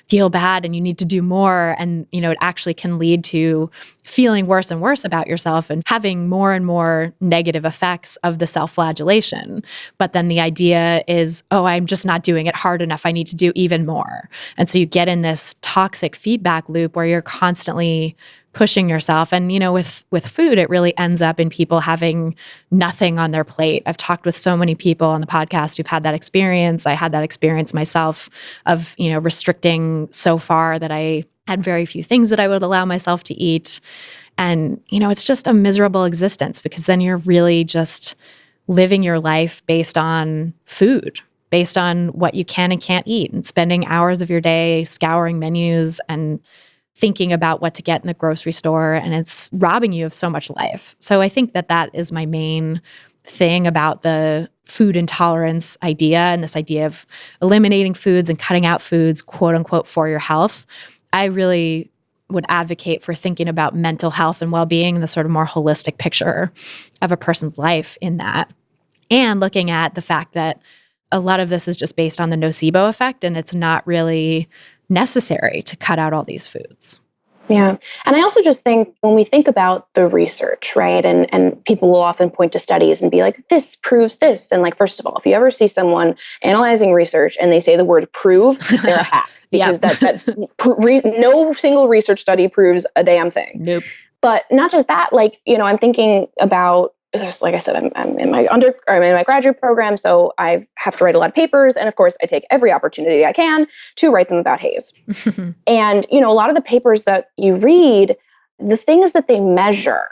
feel bad and you need to do more. And, it actually can lead to feeling worse and worse about yourself and having more and more negative effects of the self-flagellation. But then the idea is, oh, I'm just not doing it hard enough. I need to do even more. And so you get in this toxic feedback loop where you're constantly pushing yourself. And, with food, it really ends up in people having nothing on their plate. I've talked with so many people on the podcast who've had that experience. I had that experience myself of, restricting so far that I had very few things that I would allow myself to eat. And, it's just a miserable existence, because then you're really just living your life based on food, based on what you can and can't eat, and spending hours of your day scouring menus and thinking about what to get in the grocery store, and it's robbing you of so much life. So I think that is my main thing about the food intolerance idea, and this idea of eliminating foods and cutting out foods, quote unquote, for your health. I really would advocate for thinking about mental health and well-being and the sort of more holistic picture of a person's life in that, and looking at the fact that a lot of this is just based on the nocebo effect, and it's not really necessary to cut out all these foods. Yeah. And I also just think when we think about the research, right, and people will often point to studies and be like, this proves this. And like, first of all, if you ever see someone analyzing research and they say the word prove, they're a hack. Because no single research study proves a damn thing. Nope. But not just that, like, I'm thinking about, like I said, I'm in my graduate program, so I have to write a lot of papers, and of course, I take every opportunity I can to write them about HAES. And a lot of the papers that you read, the things that they measure,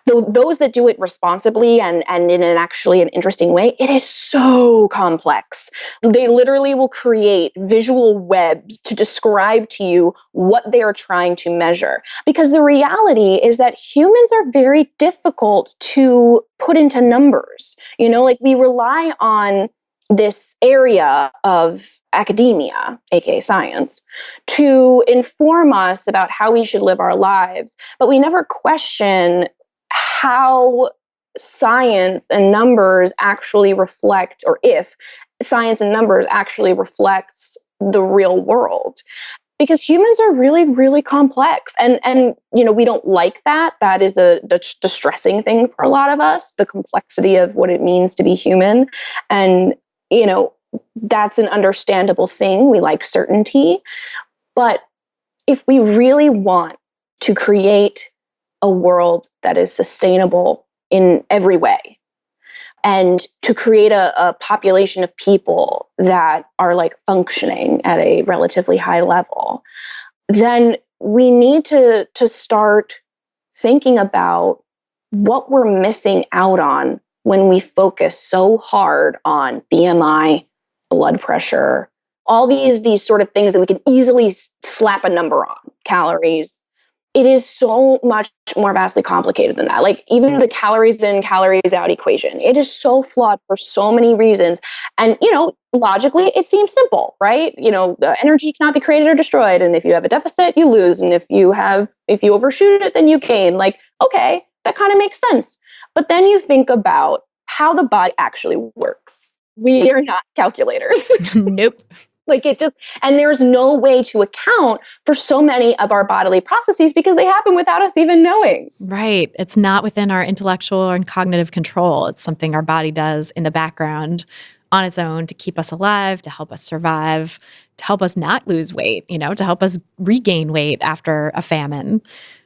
though those that do it responsibly and in an interesting way, it is so complex. They literally will create visual webs to describe to you what they are trying to measure. Because the reality is that humans are very difficult to put into numbers. Like we rely on this area of academia, aka science, to inform us about how we should live our lives. But we never question how science and numbers actually reflect, or if science and numbers actually reflects the real world. Because humans are really, really complex. And we don't like that. That is a distressing thing for a lot of us, the complexity of what it means to be human. And, that's an understandable thing. We like certainty. But if we really want to create a world that is sustainable in every way, and to create a population of people that are like functioning at a relatively high level, then we need to start thinking about what we're missing out on when we focus so hard on BMI, blood pressure, all these sort of things that we can easily slap a number on, calories. It is so much more vastly complicated than that. Like even the calories in, calories out equation, it is so flawed for so many reasons. And, logically, it seems simple, right? The energy cannot be created or destroyed. And if you have a deficit, you lose. And if you overshoot it, then you gain. Like, okay, that kind of makes sense. But then you think about how the body actually works. We are not calculators. Nope. And there's no way to account for so many of our bodily processes because they happen without us even knowing. Right. It's not within our intellectual and cognitive control. It's something our body does in the background on its own to keep us alive, to help us survive, to help us not lose weight, to help us regain weight after a famine,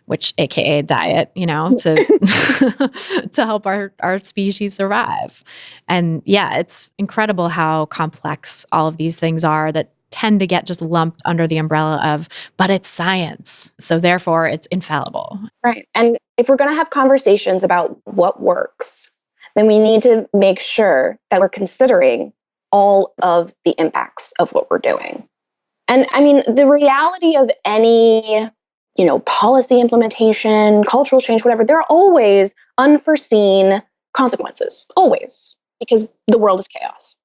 which AKA diet, to to help our species survive. And yeah, it's incredible how complex all of these things are that tend to get just lumped under the umbrella of, but it's science, so therefore it's infallible. Right. And if we're going to have conversations about what works, then we need to make sure that we're considering all of the impacts of what we're doing. And I mean, the reality of any policy implementation, cultural change, whatever, there are always unforeseen consequences, always, because the world is chaos.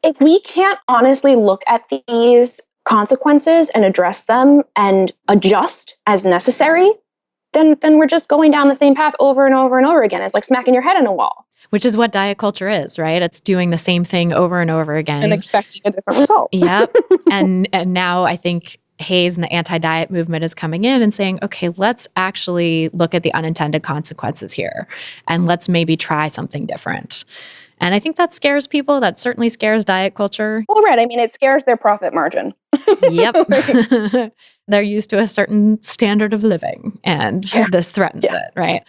If we can't honestly look at these consequences and address them and adjust as necessary, then we're just going down the same path over and over and over again. It's like smacking your head on a wall. Which is what diet culture is, right? It's doing the same thing over and over again. And expecting a different result. Yep. And now I think HAES and the anti-diet movement is coming in and saying, okay, let's actually look at the unintended consequences here and let's maybe try something different. And I think that scares people. That certainly scares diet culture. Well, right. I mean, it scares their profit margin. Yep. They're used to a certain standard of living and this threatens it, right?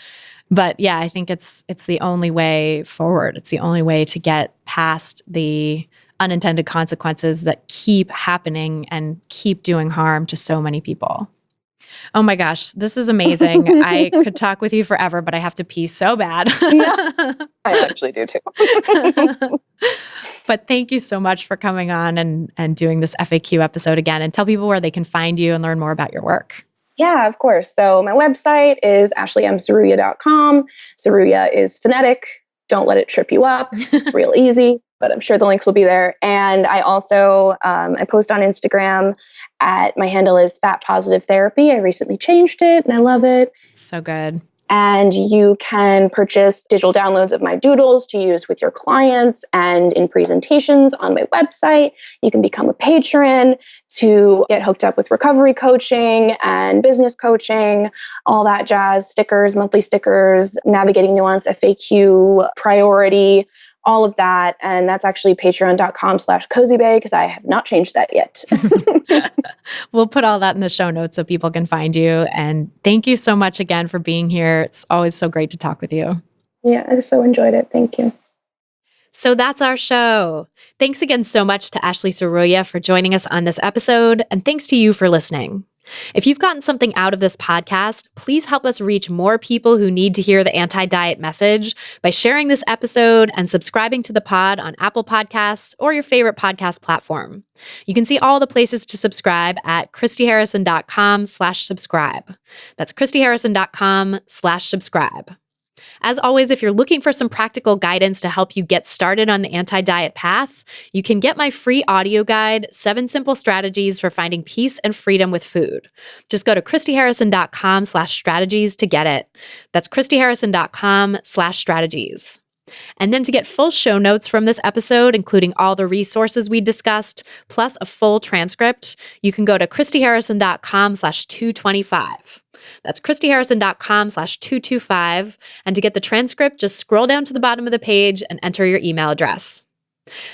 But yeah, I think it's the only way forward. It's the only way to get past the unintended consequences that keep happening and keep doing harm to so many people. Oh my gosh, this is amazing. I could talk with you forever, but I have to pee so bad. Yeah, I actually do too. But thank you so much for coming on and doing this FAQ episode again, and tell people where they can find you and learn more about your work. Yeah, of course. So my website is ashleymseruya.com. Seruya is phonetic. Don't let it trip you up. It's real easy, but I'm sure the links will be there. And I also, I post on Instagram my handle is Fat Positive Therapy. I recently changed it and I love it. So good. And you can purchase digital downloads of my doodles to use with your clients and in presentations on my website. You can become a patron to get hooked up with recovery coaching and business coaching, all that jazz, stickers, monthly stickers, navigating Nuance, FAQ, priority, all of that. And that's actually patreon.com/cozybay because I have not changed that yet. We'll put all that in the show notes so people can find you. And thank you so much again for being here. It's always so great to talk with you. Yeah, I so enjoyed it. Thank you. So that's our show. Thanks again so much to Ashley Seruya for joining us on this episode. And thanks to you for listening. If you've gotten something out of this podcast, please help us reach more people who need to hear the anti-diet message by sharing this episode and subscribing to the pod on Apple Podcasts or your favorite podcast platform. You can see all the places to subscribe at christyharrison.com/subscribe. That's christyharrison.com/subscribe. As always, if you're looking for some practical guidance to help you get started on the anti-diet path, you can get my free audio guide, 7 Simple Strategies for Finding Peace and Freedom with Food. Just go to christyharrison.com/strategies to get it. That's christyharrison.com/strategies. And then to get full show notes from this episode, including all the resources we discussed, plus a full transcript, you can go to christyharrison.com/225. That's christyharrison.com/225. And to get the transcript, just scroll down to the bottom of the page and enter your email address.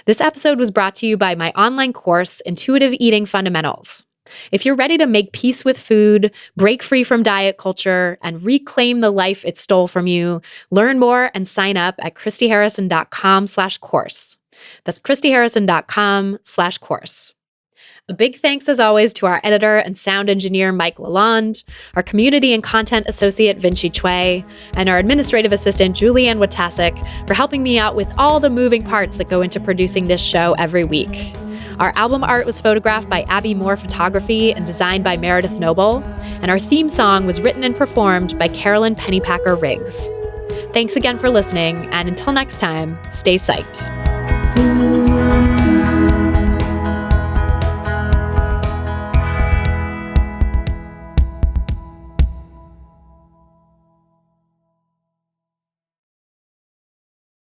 This episode was brought to you by my online course, Intuitive Eating Fundamentals. If you're ready to make peace with food, break free from diet culture, and reclaim the life it stole from you, learn more and sign up at christyharrison.com/course. That's christyharrison.com/course. A big thanks, as always, to our editor and sound engineer, Mike Lalonde, our community and content associate, Vinci Chue, and our administrative assistant, Julianne Watasek, for helping me out with all the moving parts that go into producing this show every week. Our album art was photographed by Abby Moore Photography and designed by Meredith Noble, and our theme song was written and performed by Carolyn Pennypacker Riggs. Thanks again for listening, and until next time, stay psyched.